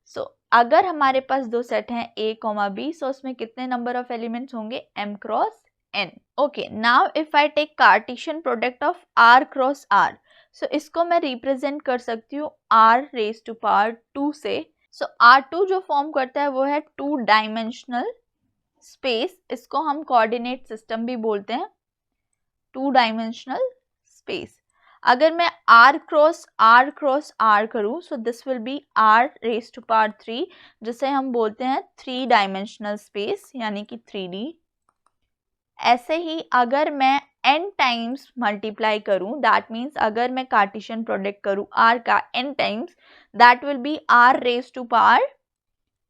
So अगर हमारे पास दो set हैं a comma b, so उसमें कितने number of elements होंगे? m cross n. Okay, now if I take Cartesian product of r cross r, so इसको मैं रिप्रेजेंट कर सकती हूँ r रेज टू पावर 2 से. सो r2 जो फॉर्म करता है वो है 2 डायमेंशनल स्पेस, इसको हम कोऑर्डिनेट सिस्टम भी बोलते हैं, 2 डायमेंशनल स्पेस. अगर मैं r क्रॉस r करूँ, so this will be r raise to power 3, जिसे हम बोलते हैं 3 डायमेंशनल स्पेस, यानी कि 3D. ऐसे ही अगर मैं n टाइम्स मल्टीप्लाई करूँ, दैट मीन्स अगर मैं कार्टेशियन प्रोडक्ट करूँ r का n times, that will be r raise to power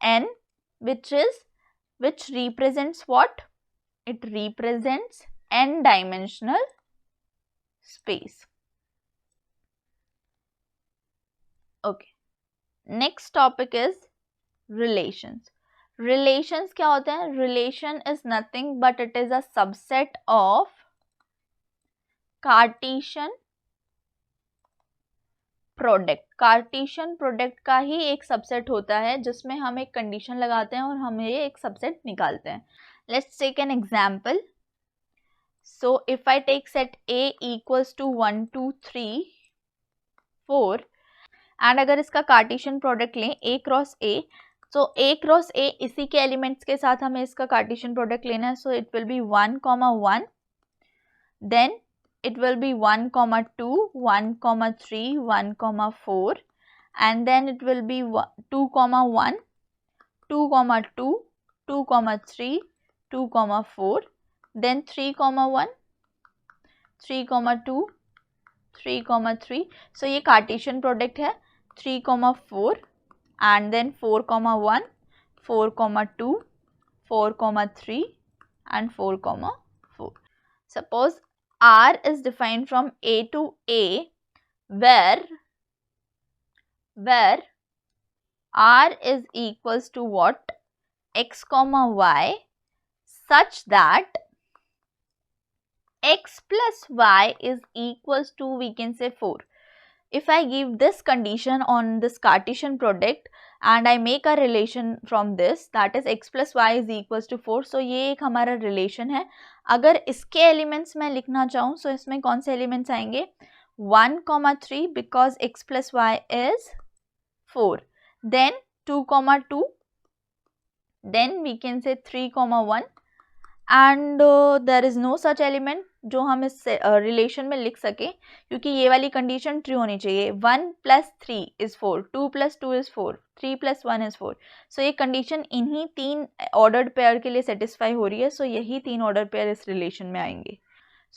n, which represents what? It represents n dimensional space. Okay, next topic is relations. Relations क्या होते हैं? Relation is nothing but it is a subset of Cartesian product. Cartesian product का ही एक subset होता है जिसमें हम एक कंडीशन लगाते हैं और हम ये एक सबसेट निकालते हैं. Let's take an example. So if I take set A equals to 1 2 3 4, and अगर इसका कार्टेशियन प्रोडक्ट लें A क्रॉस A, सो A क्रॉस A इसी के एलिमेंट्स के साथ हमें इसका कार्टेशियन प्रोडक्ट लेना है. So it will be 1 comma 1, then it will be 1 comma 2, 1 comma 3, 1 comma 4, and then it will be 2 comma 1, 2 comma 2, 2 comma 3, 2 comma 4, then 3 comma 1, 3 comma 2, 3 comma 3. So ये Cartesian product है 3 comma 4, and then 4 comma 1, 4 comma 2, 4 comma 3, and 4 comma 4. Suppose R is defined from A to A, where R is equals to what? X comma Y, such that X plus Y is equals to, we can say, 4. If I give this condition on this Cartesian product and I make a relation from this, that is x plus y is equals to 4. So ये एक हमारा relation है. अगर इसके elements मैं लिखना चाहूँ, so इसमें कौन से elements आएंगे? 1 comma 3 because x plus y is 4. Then 2 comma 2. Then we can say 3 comma 1. And there is no such element. जो हम इस रिलेशन में लिख सके, क्योंकि ये वाली कंडीशन ट्रू होनी चाहिए। 1 + 3 = 4, 2 + 2 = 4, 3 + 1 = 4। सो ये कंडीशन इन्हीं 3 ऑर्डर्ड पेयर के लिए सेटिस्फाई हो रही है। सो यही 3 ऑर्डर पेयर इस रिलेशन में आएंगे।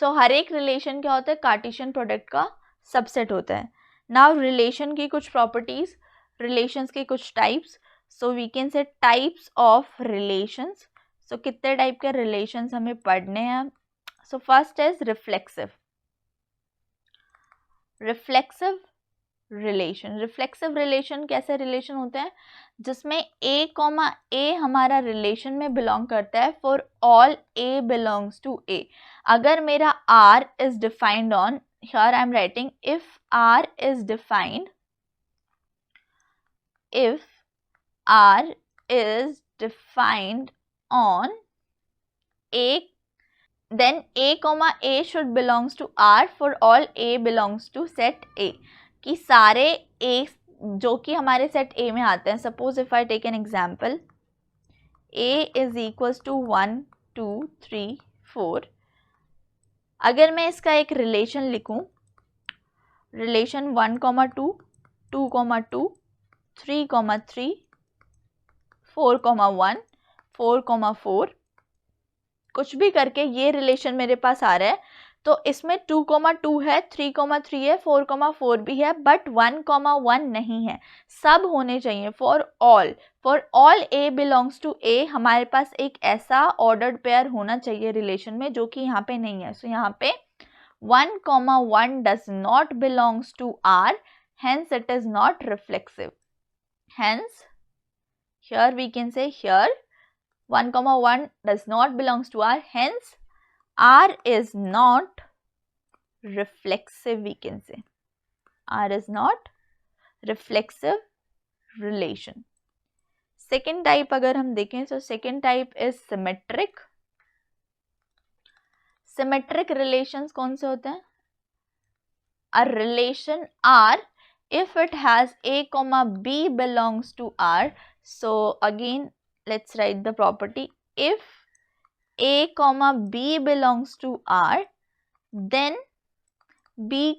सो हर एक रिलेशन क्या होता है, कार्टेशियन प्रोडक्ट का सबसेट होता है। नाउ रिलेशन की कुछ प्रॉपर्टीज, रिलेशंस के कुछ types. So we can say types of relations. So कितने टाइप के रिलेशंस हमें पढ़ने हैं। So first is reflexive. Reflexive relation, reflexive relation कैसे रिलेशन होते हैं, जिसमें A, हमारा रिलेशन में बिलोंग करता है for all A belongs to A। अगर मेरा R is defined on, here I am writing if R is defined, if R is defined on A, then A, should belongs to R for all A belongs to set A। कि सारे A जो कि हमारे set A में आते हैं, suppose if I take an example, A is equals to 1, 2, 3, 4। अगर मैं इसका एक रिलेशन लिखूं, रिलेशन 1, 2, 2, 2, 3, 3, 4, 1, 4, 4, कुछ भी करके ये रिलेशन मेरे पास आ रहा है, तो इसमें 2, 2 है, 3, 3 है, 4, 4 भी है, बट 1, 1 नहीं है। सब होने चाहिए for all A belongs to A। हमारे पास एक ऐसा ऑर्डर्ड पेयर होना चाहिए रिलेशन में जो कि यहाँ पे नहीं है। सो यहाँ पे 1, 1 does not belongs to R, hence it is not reflexive। Hence here we can say here 1, 1 does not belongs to R, hence R is not reflexive, we can say R is not reflexive relation। Second type अगर हम देखें, so second type is symmetric। Symmetric relations कौन से होते हैं, a relation R if it has A, B belongs to R। So again let's write the property, if A, B belongs to R, then B,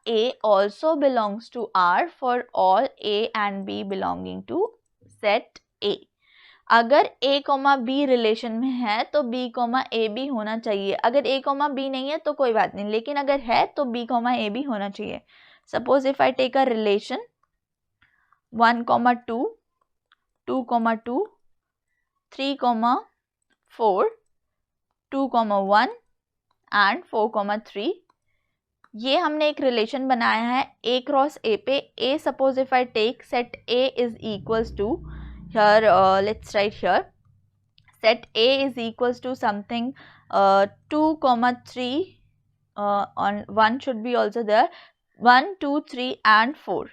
A also belongs to R for all A and B belonging to set A। अगर A, B relation में है तो B, A भी होना चाहिए। अगर A, B नहीं है तो कोई बात नहीं, लेकिन अगर है तो B, A भी होना चाहिए। Suppose if I take a relation 1, 2, 2, 2, 3, 4, 2, 1 and 4, 3। ये हमने एक रिलेशन बनाया है A क्रॉस A पे। A suppose if I take set A is equals to, here let's write here set A is equals to something 2, 3 on 1 should be also there, 1, 2, 3 and 4।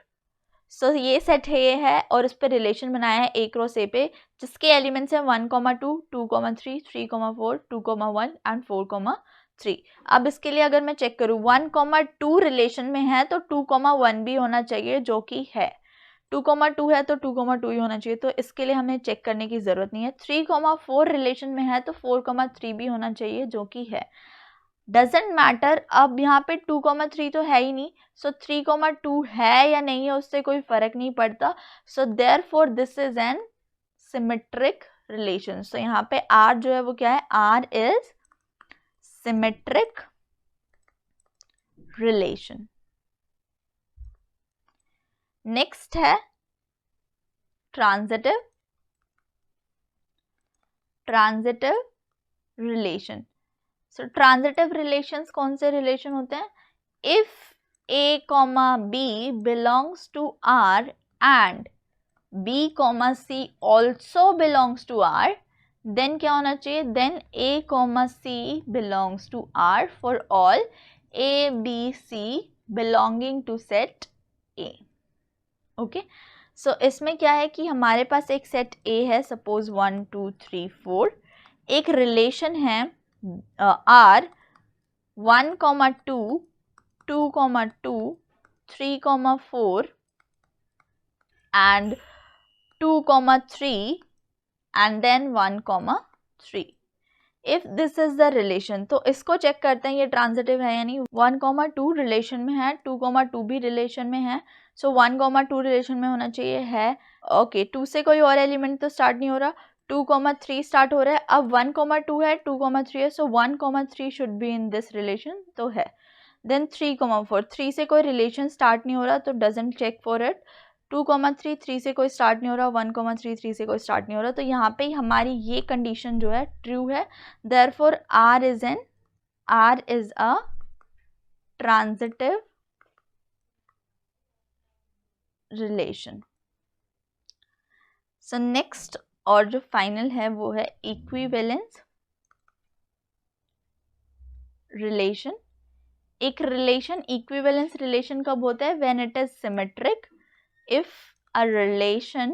सो ये set है और इस पे relation बनाया है A cross A पे, जिसके elements हैं 1, 2, 2, 3, 3, 4, 2, 1 एंड 4, 3। अब इसके लिए अगर मैं चेक करूँ 1, 2 रिलेशन में है तो 2, 1 भी होना चाहिए, जो कि है। 2, 2 है तो 2, 2 ही होना चाहिए, तो इसके लिए हमें चेक करने की ज़रूरत नहीं है। 3, 4 रिलेशन में है तो 4, 3 भी होना चाहिए, जो कि है। डजेंट मैटर, अब यहाँ पे 2, 3 तो है ही नहीं, सो 3, 2 है या नहीं है उससे कोई फर्क नहीं पड़ता। So therefore this is an symmetric relation. So यहाँ पे R जो है वो क्या है, R is symmetric relation. Next है transitive relation. So transitive relations कौन से रिलेशन होते हैं, if A, B belongs to R and B, C also belongs to R, then क्या होना चाहिए, then A, C belongs to R for all A, B, C belonging to set A। Okay, so इसमें क्या है कि हमारे पास एक set A है, सपोज 1, 2, 3, 4। एक रिलेशन है R 1, 2, 2, 2, 3, 4 and 2, 3 and then 1, 3। If this is the relation, तो इसको चेक करते हैं ये ट्रांजिटिव है या नहीं। 1,2 रिलेशन में है, 2,2 भी रिलेशन में है, सो 1,2 रिलेशन में होना चाहिए है। ओके, 2 से कोई और एलिमेंट तो स्टार्ट नहीं हो रहा, 2,3 स्टार्ट हो रहा है। अब 1,2 है, 2,3 है, सो 1,3 should be in this relation, तो है। देन 3,4, 3 से कोई रिलेशन स्टार्ट नहीं हो रहा तो डजंट चेक फॉर इट। 2,3, 3 से कोई स्टार्ट नहीं हो रहा, 1,3, 3 से कोई स्टार्ट नहीं हो रहा, तो यहाँ पे हमारी ये कंडीशन जो है ट्रू है। Therefore R is a transitive relation. So next और जो फाइनल है वो है इक्विवेलेंस रिलेशन। एक रिलेशन इक्विवेलेंस रिलेशन कब होता है? When it is symmetric. If a relation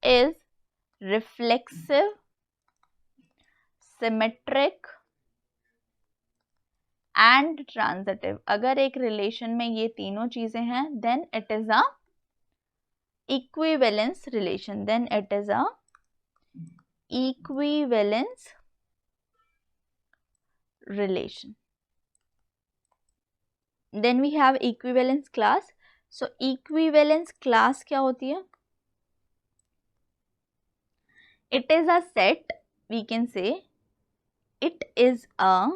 is reflexive, symmetric and transitive, अगर एक रिलेशन में ये तीनों चीजें हैं then it is a equivalence relation, then it is a equivalence relation. Then we have equivalence class. So equivalence class क्या होती है? It is a set, we can say it is a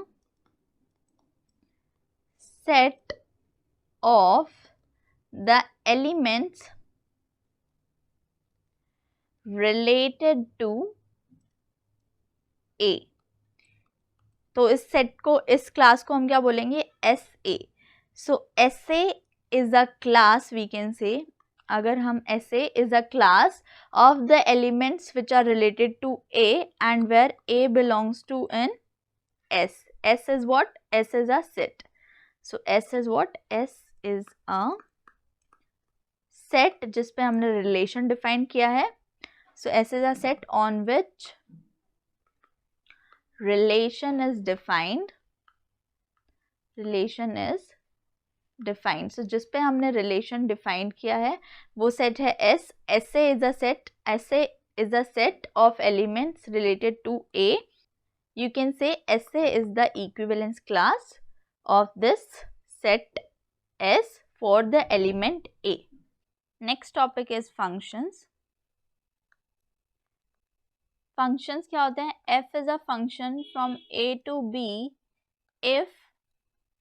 set of the elements related to A. तो इस set को, इस class को हम क्या बोलेंगे? SA. So SA is a class, we can say, अगर हम SA is a class of the elements which are related to A and where A belongs to in S. S is what? S is a set. So S is what? S is a set जिस पे हमने relation define किया है. So S is a set on which relation is defined. Relation is defined. So जिस पे हमने relation defined किया है वो set है S. SA is a set. SA is a set of elements related to A. You can say SA is the equivalence class of this set S for the element A. Next topic is functions. Functions क्या होते हैं? F is a function from A to B if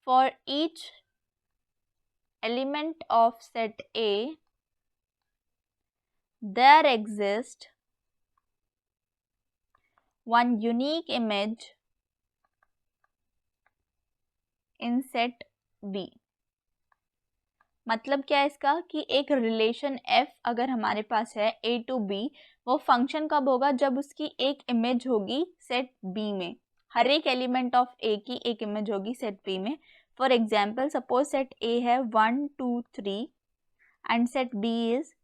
for each element of set A there exists one unique image in set B. मतलब क्या है इसका कि एक relation F अगर हमारे पास है A to B, वो फंक्शन कब होगा? जब उसकी एक इमेज होगी सेट B में. हर एक एलिमेंट ऑफ A की एक इमेज होगी सेट B में. For example suppose set A है 1, 2, 3 and set B is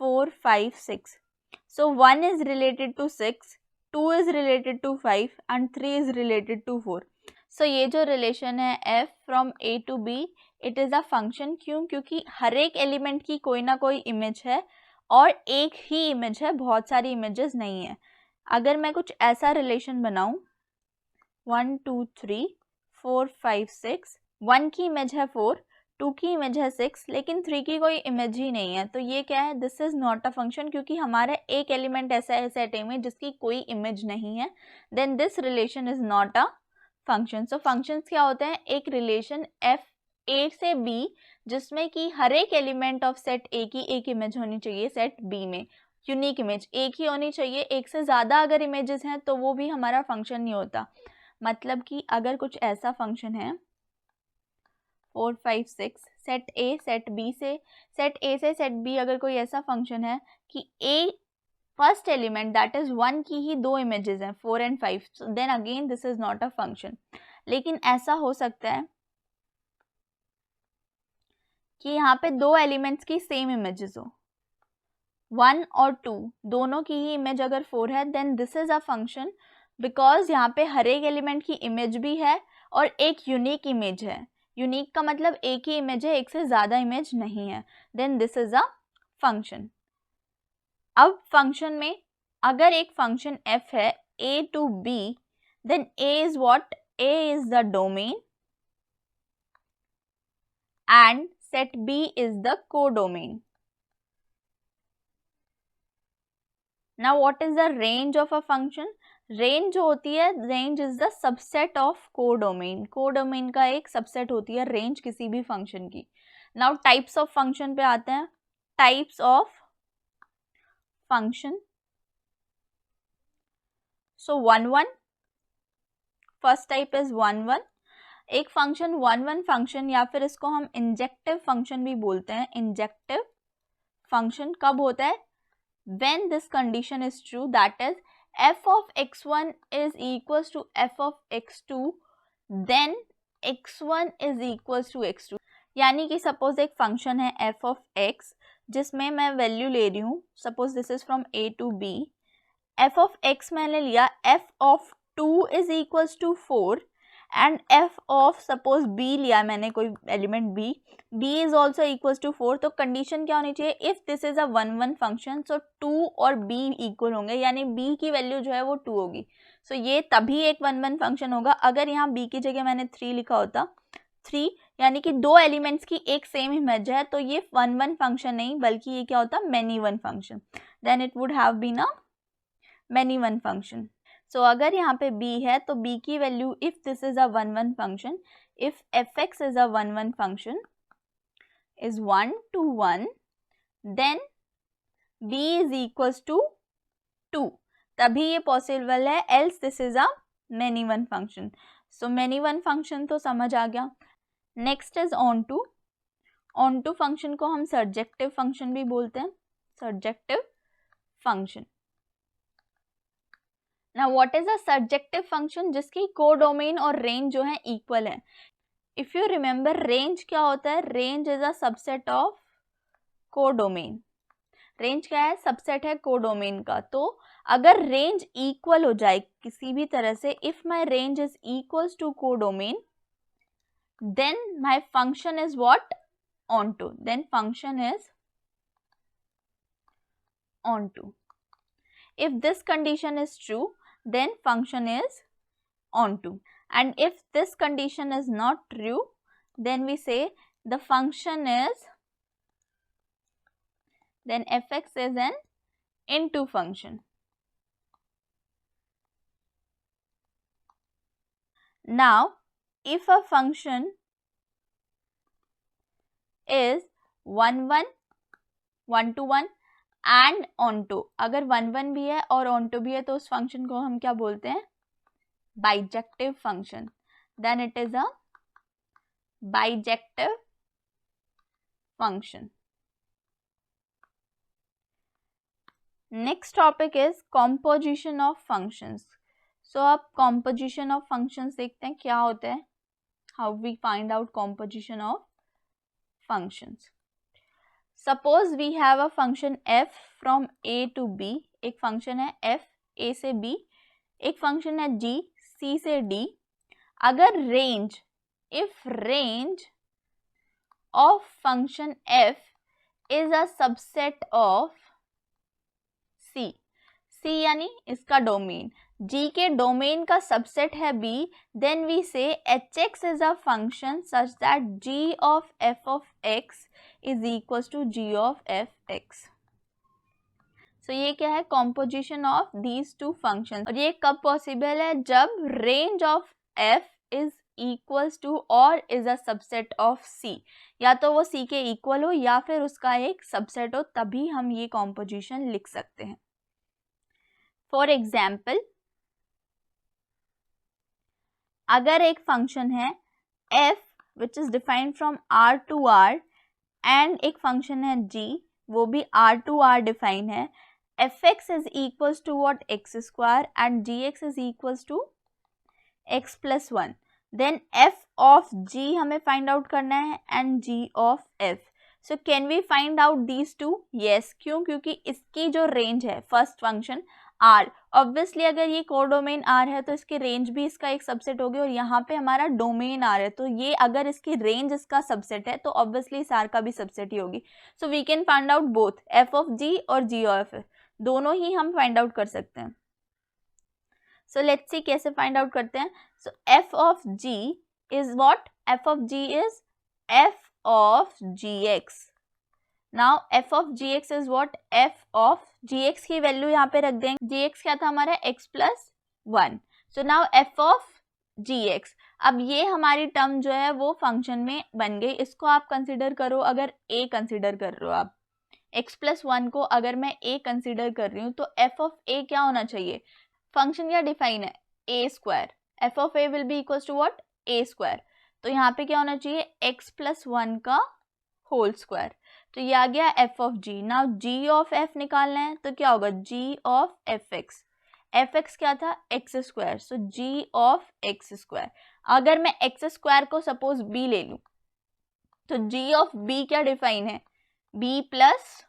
4, 5, 6. So 1 is related to 6, 2 is related to 5 and 3 is related to 4. So ये जो रिलेशन है F from A to B, it is a function. क्यों? क्योंकि हर एक element की कोई ना कोई इमेज है और एक ही इमेज है, बहुत सारी इमेजेस नहीं है. अगर मैं कुछ ऐसा रिलेशन बनाऊं 1, 2, 3, 4, 5, 6, 1 की इमेज है 4, 2 की इमेज है 6, लेकिन 3 की कोई इमेज ही नहीं है, तो ये क्या है? This is not a function, क्योंकि हमारा एक एलिमेंट ऐसा है सेट ए में जिसकी कोई इमेज नहीं है. Then this relation is not a function. So functions क्या होते हैं? एक रिलेशन F A से B जिसमें कि हर एक एलिमेंट ऑफ सेट A की एक इमेज होनी चाहिए सेट B में, यूनिक इमेज एक ही होनी चाहिए. एक से ज़्यादा अगर इमेजेस हैं तो वो भी हमारा फंक्शन नहीं होता. मतलब कि अगर कुछ ऐसा फंक्शन है 4, 5, 6 सेट A सेट B से सेट B अगर कोई ऐसा फंक्शन है कि A first element that is 1 की ही दो इमेजेस हैं 4 and 5, then again this is not a function. लेकिन ऐसा हो सकता है कि यहाँ पे दो एलिमेंट्स की सेम इमेजेस हो, 1 और 2 दोनों की ही इमेज अगर 4 है, then this is a function, because यहाँ पे हर एक एलिमेंट की इमेज भी है और एक यूनिक इमेज है. यूनिक का मतलब एक ही इमेज है, एक से ज़्यादा इमेज नहीं है, then this is a function. अब फंक्शन में अगर एक फंक्शन f है A to B, then A is what? A is the domain and set B is the codomain. Now what is the range of a function? Range जो होती है, range is the subset of codomain. Codomain का एक subset होती है range किसी भी function की. नाउ टाइप्स ऑफ फंक्शन पे आते हैं. Types of function. So 1 first type is 1 एक फंक्शन 1 फंक्शन, या फिर इसको हम इंजेक्टिव फंक्शन भी बोलते हैं. इंजेक्टिव फंक्शन कब होता है? when this condition is true, that is f of x1 is equals to f of x2, then x1 is equals to x2. यानी कि सपोज एक फंक्शन है f of x जिसमें मैं वैल्यू ले रही हूँ, suppose this is from a to b. f of x मैंने लिया, f of 2 is equals to 4 and f of suppose b लिया मैंने कोई element b, b is also equals to 4. तो कंडीशन क्या होनी चाहिए? If this is a 1 function, so 2 और b इक्वल होंगे, यानी b की वैल्यू जो है वो 2 होगी. सो ये तभी एक 1 फंक्शन होगा. अगर यहाँ b की जगह मैंने 3 लिखा होता, 3 यानी कि दो एलिमेंट्स की एक सेम इमेज है, तो ये 1 फंक्शन नहीं बल्कि ये क्या होता? many one function. Then it would have been a many one function. So अगर यहाँ पे b है तो b की value, if this is a 1 function, if fx is a 1 function is 1 to 1, then b is equals to 2. तभी ये possible है, else this is a many one function. So many one function तो समझ आ गया. Next is onto. onto function को हम surjective function भी बोलते हैं. surjective function. Now what is a surjective function? जिसकी कोडोमेन और रेंज जो है इक्वल है. इफ यू रिमेंबर, रेंज क्या होता है? Range is a subset of codomain. Range क्या है? सबसेट है कोडोमेन का. तो अगर रेंज इक्वल हो जाए किसी भी तरह से, if my range is equals to codomain, then my function is what? onto. Then function is onto. If this condition is true, then function is onto. And if this condition is not true, then we say the function is, then fx is an into function. Now if a function is 1 to 1 and onto, अगर 1 भी है और onto भी है तो उस function को हम क्या बोलते हैं? bijective function. Then it is a bijective function. Next topic is composition of functions. So अब composition of functions देखते हैं क्या होते हैं. How we find out composition of functions. Suppose we have a function f from a to b. एक function है f a से b, एक फंक्शन है g C से D. अगर range, if range of function f is a subset of C, C यानी इसका domain, G के डोमेन का सबसेट है B, then we say hx is a function such that g of f of x is equals to g of fx. So ये क्या है? Composition of these two function. और ये कब possible है? जब range of f is equals to और is a subset of c. या तो वो c के इक्वल हो या फिर उसका एक सबसेट हो, तभी हम ये कॉम्पोजिशन लिख सकते हैं. फॉर एग्जाम्पल, अगर एक फंक्शन है f which is defined from r to r and एक फंक्शन है g, वो भी r टू r डिफाइन है, fx is equals to what? x square and gx is equals to x plus 1. Then f of g हमें find out करना है and g of f. So can we find out these two? Yes. क्यों? क्योंकि इसकी जो range है first function r, obviously अगर ये कोडोमेन r है तो इसकी रेंज भी इसका एक सबसेट होगी, और यहाँ पे हमारा डोमेन r है, तो ये अगर इसकी रेंज इसका सबसेट है तो ऑब्वियसली इस r का भी सबसेट ही होगी. So we can find out both f of g और g of f. दोनों ही हम फाइंड आउट कर सकते हैं. सो लेट्स सी कैसे फाइंड आउट करते हैं. So F of G is what? F of G is F of G X. Now F of G X is what? F of G X की value यहाँ पे रख देंगे. G X क्या था हमारा? X plus one. So now F of G X. अब ये हमारी टर्म जो है वो फंक्शन में बन गई. इसको आप कंसिडर करो, अगर ए कंसिडर कर रहे हो आप, x प्लस वन को अगर मैं a कंसिडर कर रही हूँ तो f ऑफ a क्या होना चाहिए? फंक्शन क्या डिफाइन है? a square. f of a will be equal to what? a square. तो यहाँ पे क्या होना चाहिए? x प्लस वन का होल स्क्वायर. तो ये आ गया f of g. Now g of f निकालना है तो क्या होगा? g of fx. fx क्या था? x square. So g of x square. अगर मैं x स्क्वायर को सपोज b ले लूं तो g ऑफ b क्या डिफाइन है? b प्लस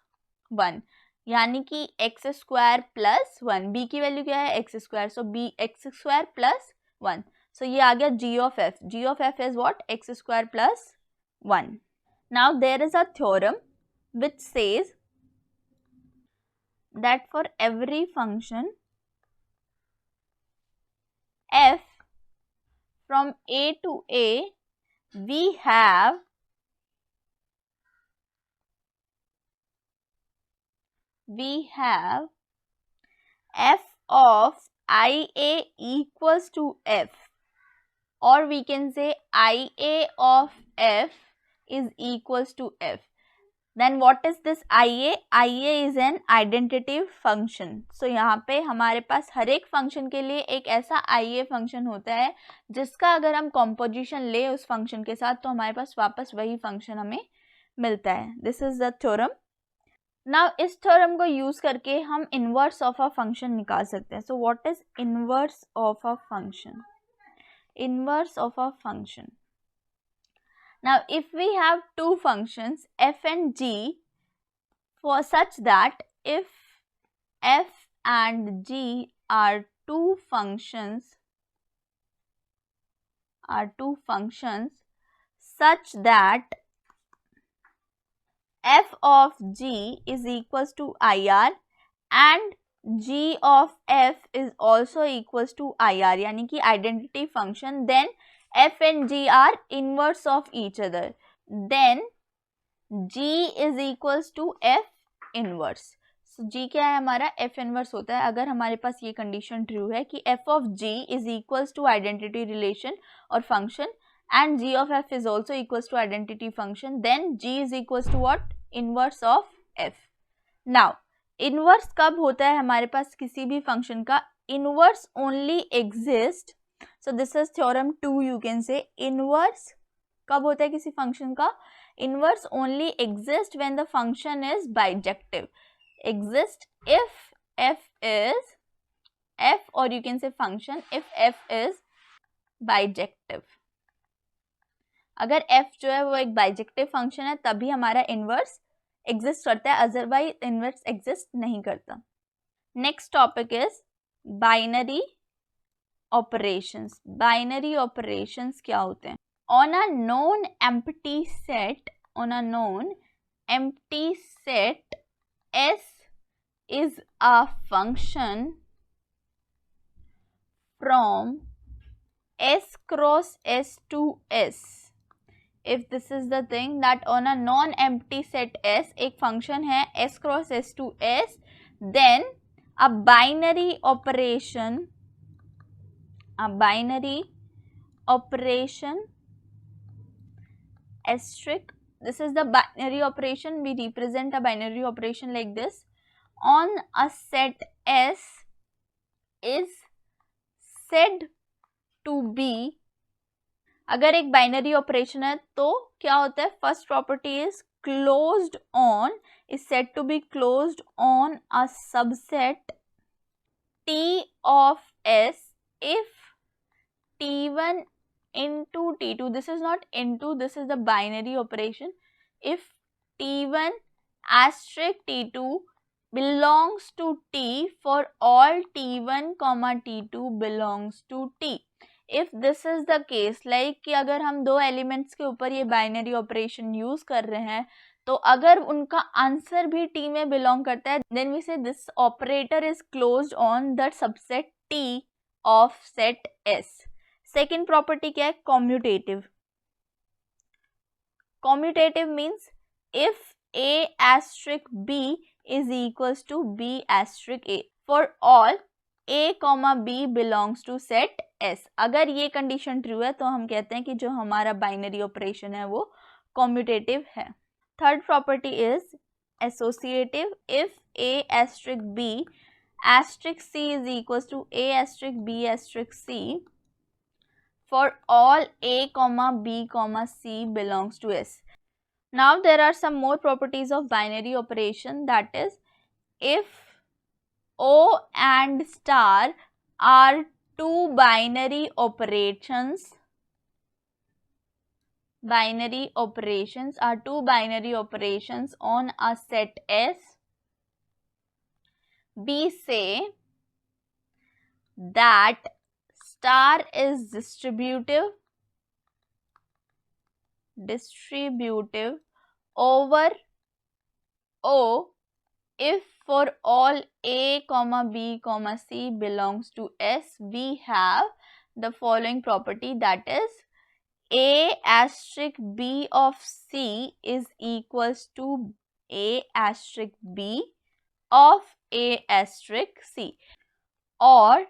वन, यानी कि X square plus one. B की वैल्यू क्या है? X square. So B X square plus one. So ये आ गया G of F. G of F is what? X square plus one. Now there is a theorem which says that for every function f from a to a we have f of ia equals to f, or we can say ia of f is equals to f. Then what is this ia? ia is an identity function. So यहाँ पे हमारे पास हर एक function के लिए एक ऐसा ia function होता है जिसका अगर हम कॉम्पोजिशन ले उस फंक्शन के साथ तो हमारे पास वापस वही फंक्शन हमें मिलता है. This is the theorem. Now इस थ्योरम को यूज करके हम इनवर्स ऑफ अ फंक्शन निकाल सकते हैं. So what is inverse of a function? Inverse of a function. Now if we have two functions f and g, for such that if f and g are two functions such that f of g is equals to ir and g of f is also equals to ir, यानी कि identity function, then f and g are inverse of each other, then g is equals to f inverse. So g क्या है हमारा? f inverse होता है. अगर हमारे पास ये condition true है कि f of g is equals to identity relation और function and g of f is also equals to identity function, then g is equals to what? Inverse of f. Now inverse कब होता है हमारे पास किसी भी function का? Inverse only exist. So this is theorem 2. You can से inverse कब होता है किसी फंक्शन का? Inverse only exist when the function is bijective. Exist if f is f, or you can say function if f is bijective. अगर f जो है वो एक बाइजेक्टिव फंक्शन है तभी हमारा इनवर्स एग्जिस्ट करता है, अदरवाइज इनवर्स एग्जिस्ट नहीं करता. Next topic is binary operations. Binary operations क्या होते हैं? On a non empty set S is a function from S cross S to S. If this is the thing that on a non-empty set S एक function है S cross S to S, then a binary operation asterisk, this is the binary operation, we represent a binary operation like this, on a set S is said to be. अगर एक binary operation है तो क्या होता है? First property is closed on, is said to be closed on a subset T of S if T1 into T2, this is not into, this is the binary operation, if T1 asterisk T2 belongs to T for all T1 comma T2 belongs to T. If this is the case, like कि अगर हम दो elements के ऊपर ये binary operation use कर रहे हैं तो अगर उनका आंसर भी टी में बिलोंग करता है, देन वी से this operator is closed on that subset T of set S. Second property क्या है? Commutative. Commutative means if a asterisk b is equals to b asterisk a for all a comma b belongs to set S। अगर ये condition true है तो हम कहते हैं कि जो हमारा बाइनरी ऑपरेशन है वो कॉम्यूटेटिव है। Third property is associative. If a asterisk b asterisk c is equals to a asterisk b asterisk c for all a comma b comma c belongs to S। Now there are some more properties of binary operation, that is if O and star are two binary operations on a set S, we say that star is distributive over O if for all a comma b comma c belongs to S, we have the following property, that is a asterisk b of c is equals to a asterisk b of a asterisk c, or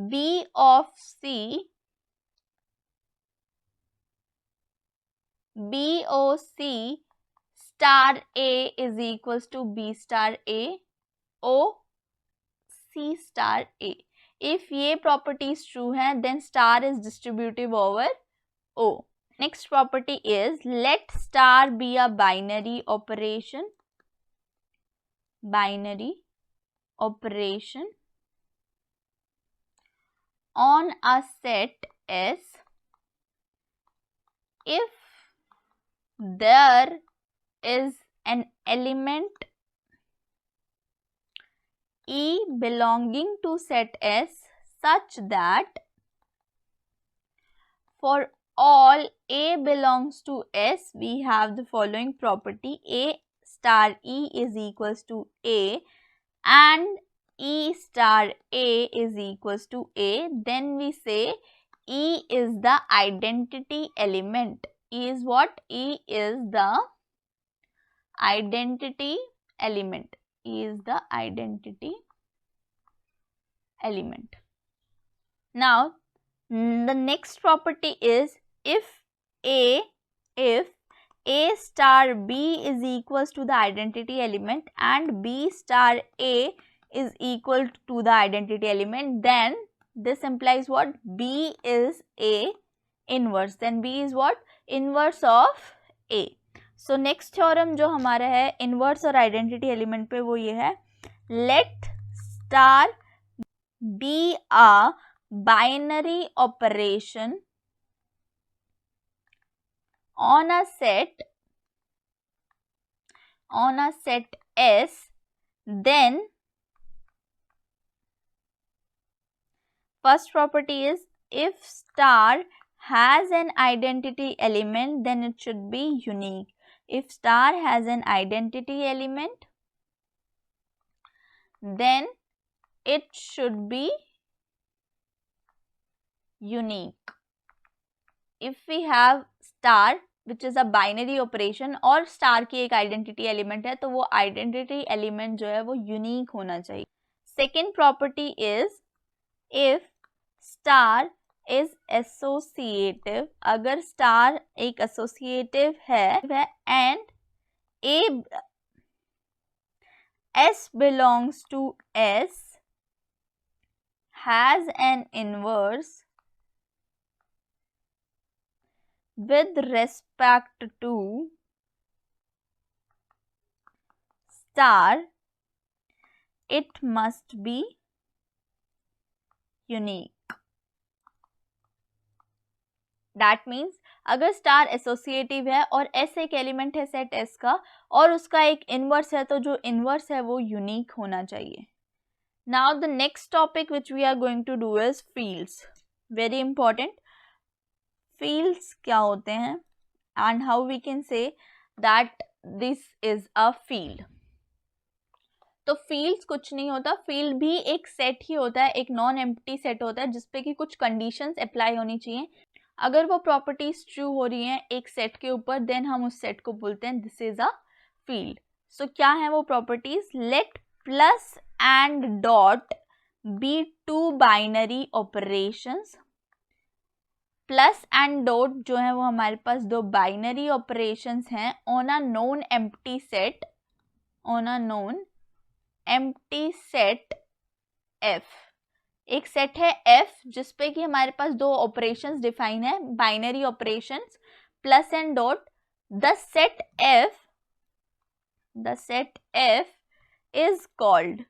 b of c BOC star A is equals to B star A O C star A। If ये properties true है then star is distributive over O। Next property is let star be a binary operation on a set S if there is an element E belonging to set S such that for all A belongs to S, we have the following property: A star E is equals to A and E star A is equals to A, then we say E is the identity element. E is what? E is the identity element. E is the identity element. Now, the next property is if A star B is equals to the identity element and B star A is equal to the identity element, then this implies what? B is A inverse. Then B is what? Inverse of A. So next theorem जो हमारा है inverse और identity element पे, वो ये है let star be a binary operation on a set S, then first property is if star has an identity element, then it should be unique. If star has an identity element, then it should be unique. If we have star which is a binary operation और star की एक identity element है, तो वो identity element जो है वो unique होना चाहिए. Second property is if star is associative, अगर star एक associative है and S belongs to S has an inverse with respect to star, it must be unique. That means अगर स्टार एसोसिएटिव है और S एक element है set S का और उसका एक इनवर्स है, तो जो इनवर्स है वो यूनिक होना चाहिए. Now the next topic which we are going to do is fields. Very important. Fields क्या होते हैं and how we can say that this is a field. तो फील्ड्स कुछ नहीं होता, फील्ड भी एक सेट ही होता है, एक नॉन एम्प्टी सेट होता है जिसपे कि कुछ कंडीशंस अप्लाई होनी चाहिए। अगर वो प्रॉपर्टीज ट्रू हो रही हैं एक सेट के ऊपर, देन हम उस सेट को बोलते हैं this is a field. So क्या है वो properties? Let plus and dot be two binary operations. Plus and dot जो है वो हमारे पास दो बाइनरी ऑपरेशंस हैं on a non empty set, on a non empty set F। एक सेट है F जिसपे कि हमारे पास दो ऑपरेशंस डिफाइन है, binary operations plus and dot. The set F is called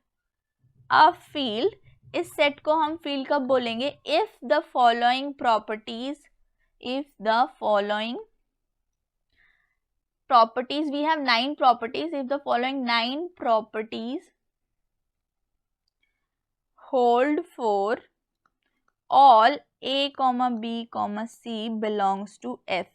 a field. इस सेट को हम फील्ड कब बोलेंगे? If the following properties, if the following properties, we have 9 properties, if the following 9 properties hold for all a b c belongs to f।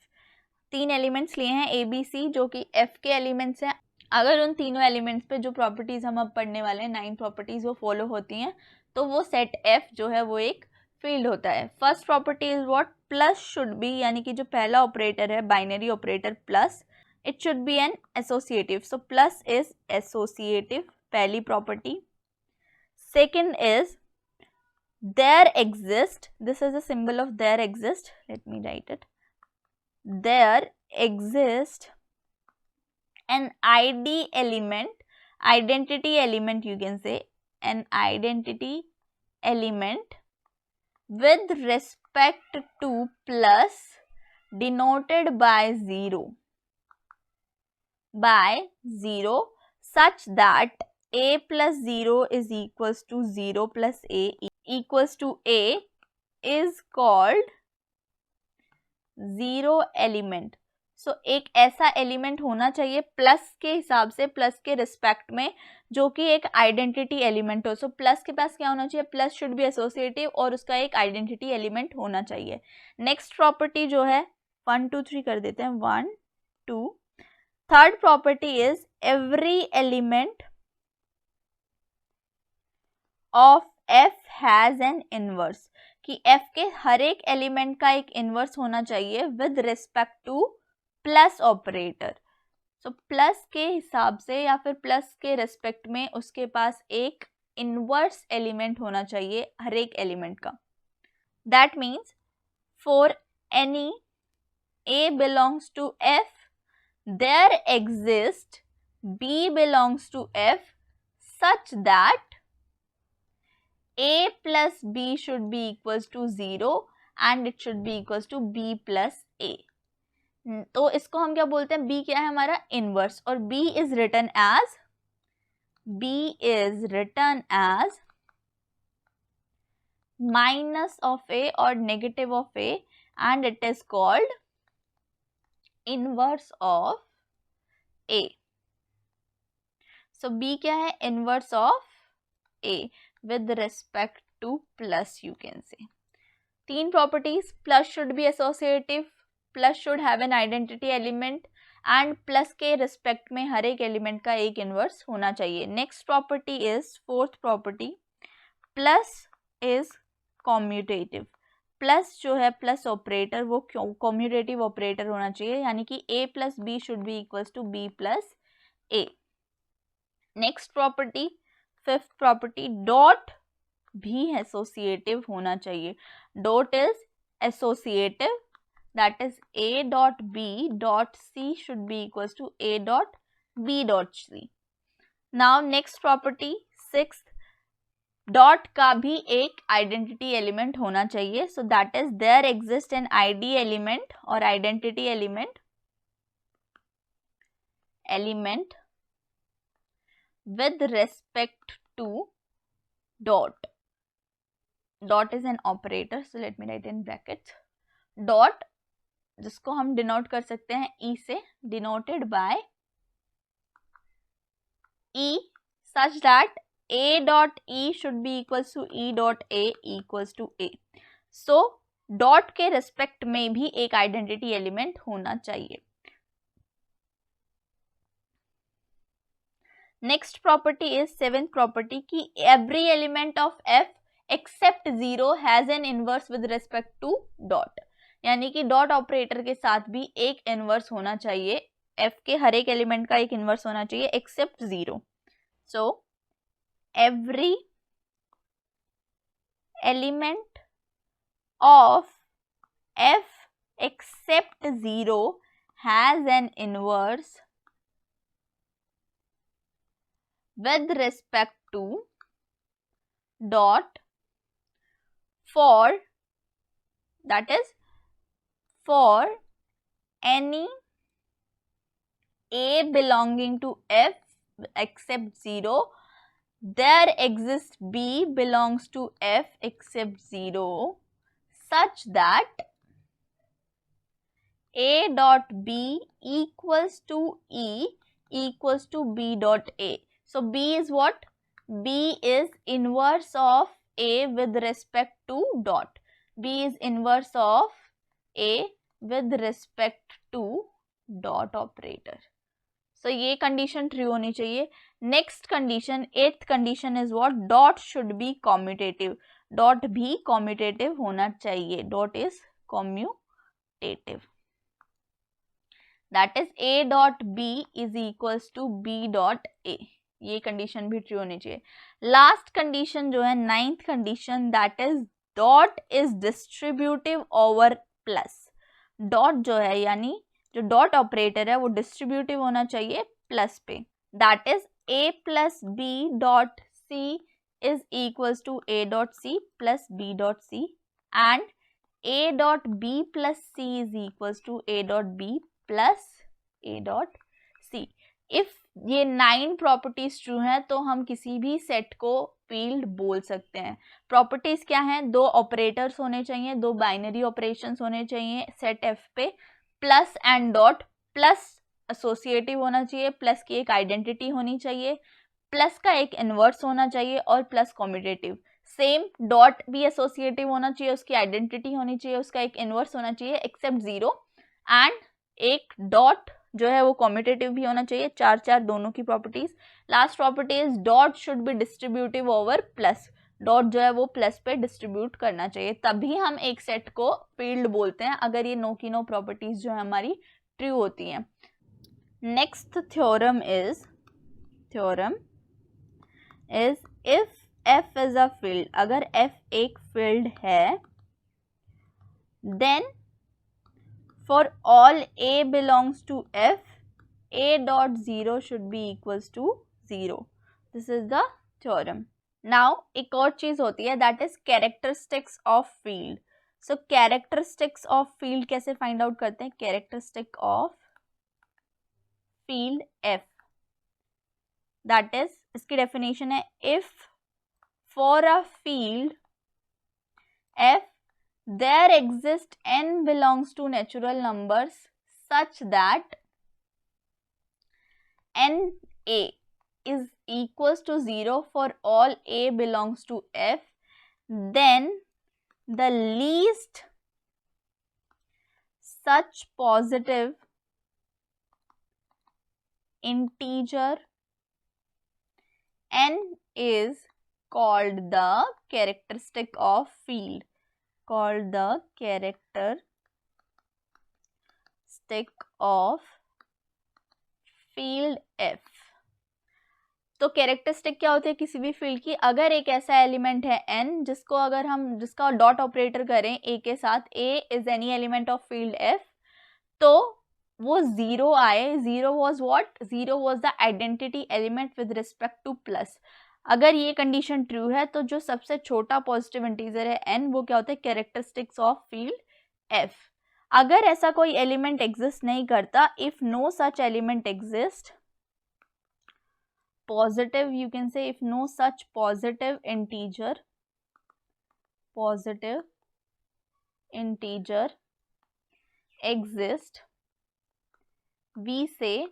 3 elements लिए हैं a b c जो कि f के elements हैं। अगर उन तीनों एलिमेंट्स पे जो प्रॉपर्टीज हम अब पढ़ने वाले हैं 9 प्रॉपर्टीज वो फॉलो होती हैं तो वो सेट f जो है वो एक फील्ड होता है। First property is what? Plus should be, यानी कि जो पहला ऑपरेटर है binary operator plus, it should be an associative. So plus is associative, पहली प्रॉपर्टी। Second is there exist, this is a symbol of there exist, let me write it, there exist an ID element, identity element you can say, an identity element with respect to plus denoted by 0 such that a plus 0 is equals to 0 plus a equals to a is called zero element। सो एक ऐसा element होना चाहिए plus के हिसाब से, plus के respect में, जो कि एक आइडेंटिटी एलिमेंट हो। सो प्लस के पास क्या होना चाहिए? प्लस शुड बी एसोसिएटिव और उसका एक आइडेंटिटी एलिमेंट होना चाहिए। नेक्स्ट प्रॉपर्टी जो है 1 2 3 कर देते हैं, 1 2। Third property is every element of F has an inverse, कि एफ के हर एक एलिमेंट का एक इनवर्स होना चाहिए with respect to plus operator. So plus के हिसाब से या फिर प्लस के रेस्पेक्ट में उसके पास एक इनवर्स एलिमेंट होना चाहिए हर एक एलिमेंट का। That means for any a belongs to f, there exists b belongs to f such that a plus b should be equals to 0 and it should be equals to b plus a। तो इसको हम क्या बोलते हैं? b क्या है हमारा? Inverse. और b is written as minus of a और negative of a and it is called inverse of a। So b क्या है? Inverse of a with respect to plus, you can say. 3 properties, plus should be associative, plus should have an identity element and plus के respect में हर एक element का एक inverse होना चाहिए। Next property is fourth property, plus is commutative. Plus जो है प्लस ऑपरेटर वो कॉम्यूटेटिव ऑपरेटर होना चाहिए, यानी कि a plus b should be equals to b plus a। Next property, fifth property, dot भी एसोसिएटिव होना चाहिए। Dot is associative, that is a dot b dot c should be equals to a dot b dot c। now next property, sixth, dot का भी एक identity element होना चाहिए। So that is there exist an ID element और identity element with respect to dot। dot is an operator, so let me write in brackets dot, जिसको हम denote कर सकते हैं e से, denoted by e such that a dot e should be equals to e dot a equals to a। so dot के respect में भी एक आइडेंटिटी एलिमेंट होना चाहिए। Next property is seventh property की every element of F except zero has an inverse with respect to dot, यानी कि dot operator के साथ भी एक इनवर्स होना चाहिए, एफ के हर एक एलिमेंट का एक इनवर्स होना चाहिए except zero. So every element of f except 0 has an inverse with respect to dot for, that is for any a belonging to f except 0 there exists b belongs to f except 0 such that a dot b equals to e equals to b dot a. So b is what? B is inverse of a with respect to dot. B is inverse of a with respect to dot operator. So ये condition true होनी चाहिए. Next condition, eighth condition is what? Dot should be commutative. Dot भी commutative होना चाहिए. Dot is commutative. That is a dot b is equals to b dot a. ये condition भी true होनी चाहिए. लास्ट कंडीशन जो है ninth condition, that is dot is distributive over plus. Dot जो है यानी जो डॉट ऑपरेटर है वो डिस्ट्रीब्यूटिव होना चाहिए प्लस पे. That is a plus b dot c is equals to a dot c plus b dot c and a dot b plus c is equals to a dot b plus a dot c. If ये 9 properties true हैं तो हम किसी भी set को field बोल सकते हैं. प्रॉपर्टीज क्या हैं? दो ऑपरेटर्स होने चाहिए, दो बाइनरी ऑपरेशंस होने चाहिए सेट एफ पे, plus and dot, plus associative होना चाहिए, प्लस की एक आइडेंटिटी होनी चाहिए, प्लस का एक इनवर्स होना चाहिए और प्लस कॉम्यूटेटिव. सेम डॉट भी एसोसिएटिव होना चाहिए, उसकी आइडेंटिटी होनी चाहिए, उसका एक इनवर्स होना चाहिए एक्सेप्ट जीरो, एंड एक डॉट जो है वो कॉम्यूटेटिव भी होना चाहिए. चार चार दोनों की properties. Last property is dot should be distributive over plus. Dot जो है वो प्लस पे डिस्ट्रीब्यूट करना चाहिए, तभी हम एक सेट को फील्ड बोलते हैं अगर ये नो की नो प्रॉपर्टीज जो है हमारी ट्रू होती हैं. Next theorem is if f is a field, अगर f एक फील्ड है then for all a belongs to f, a dot 0 should be equals to 0. This is the theorem. Now एक और चीज होती है that is characteristics of field. So characteristics of field कैसे find out करते हैं? Characteristic of field f, that is इसकी definition है if for a field f there exist n belongs to natural numbers such that n a is equals to 0 for all a belongs to f, then the least such positive integer n is called the characteristic of field. Called the characteristic of field f. तो characteristic क्या होती है किसी भी field की? अगर एक ऐसा एलिमेंट है n जिसको अगर हम जिसका डॉट ऑपरेटर करें a के साथ, a is any element of field f, तो वो जीरो आए. Zero was what? Zero was the identity element with respect to plus. अगर ये कंडीशन ट्रू है तो जो सबसे छोटा पॉजिटिव इंटीजर है n, वो क्या होता है? Characteristics of field f. अगर ऐसा कोई एलिमेंट एग्जिस्ट नहीं करता, if no such element exist, positive you can say, if no such positive integer exist, we say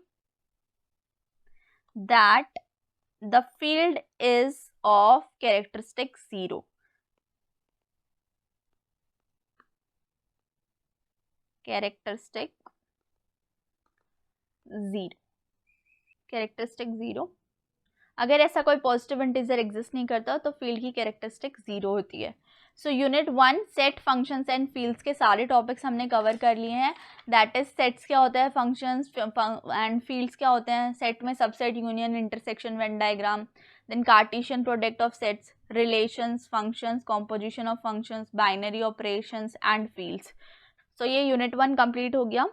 that the field is of characteristic 0. Characteristic 0. अगर ऐसा कोई पॉजिटिव इंटीजर एग्जिस्ट नहीं करता तो फील्ड की कैरेक्टरिस्टिक 0 होती है। So unit 1 set functions and fields के सारे टॉपिक्स हमने कवर कर लिए हैं। दैट इज सेट्स क्या होता है, फंक्शंस एंड फील्ड्स क्या होते हैं, सेट में subset, union, intersection, Venn diagram, then Cartesian product of sets, relations, functions, composition of functions, binary operations and fields. So ये यूनिट 1 कंप्लीट हो गया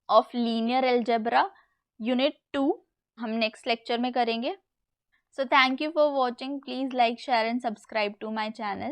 ऑफ लीनियर अलजेब्रा। यूनिट 2 हम नेक्स्ट लेक्चर में करेंगे। So thank you for watching. Please like, share and subscribe to my channel.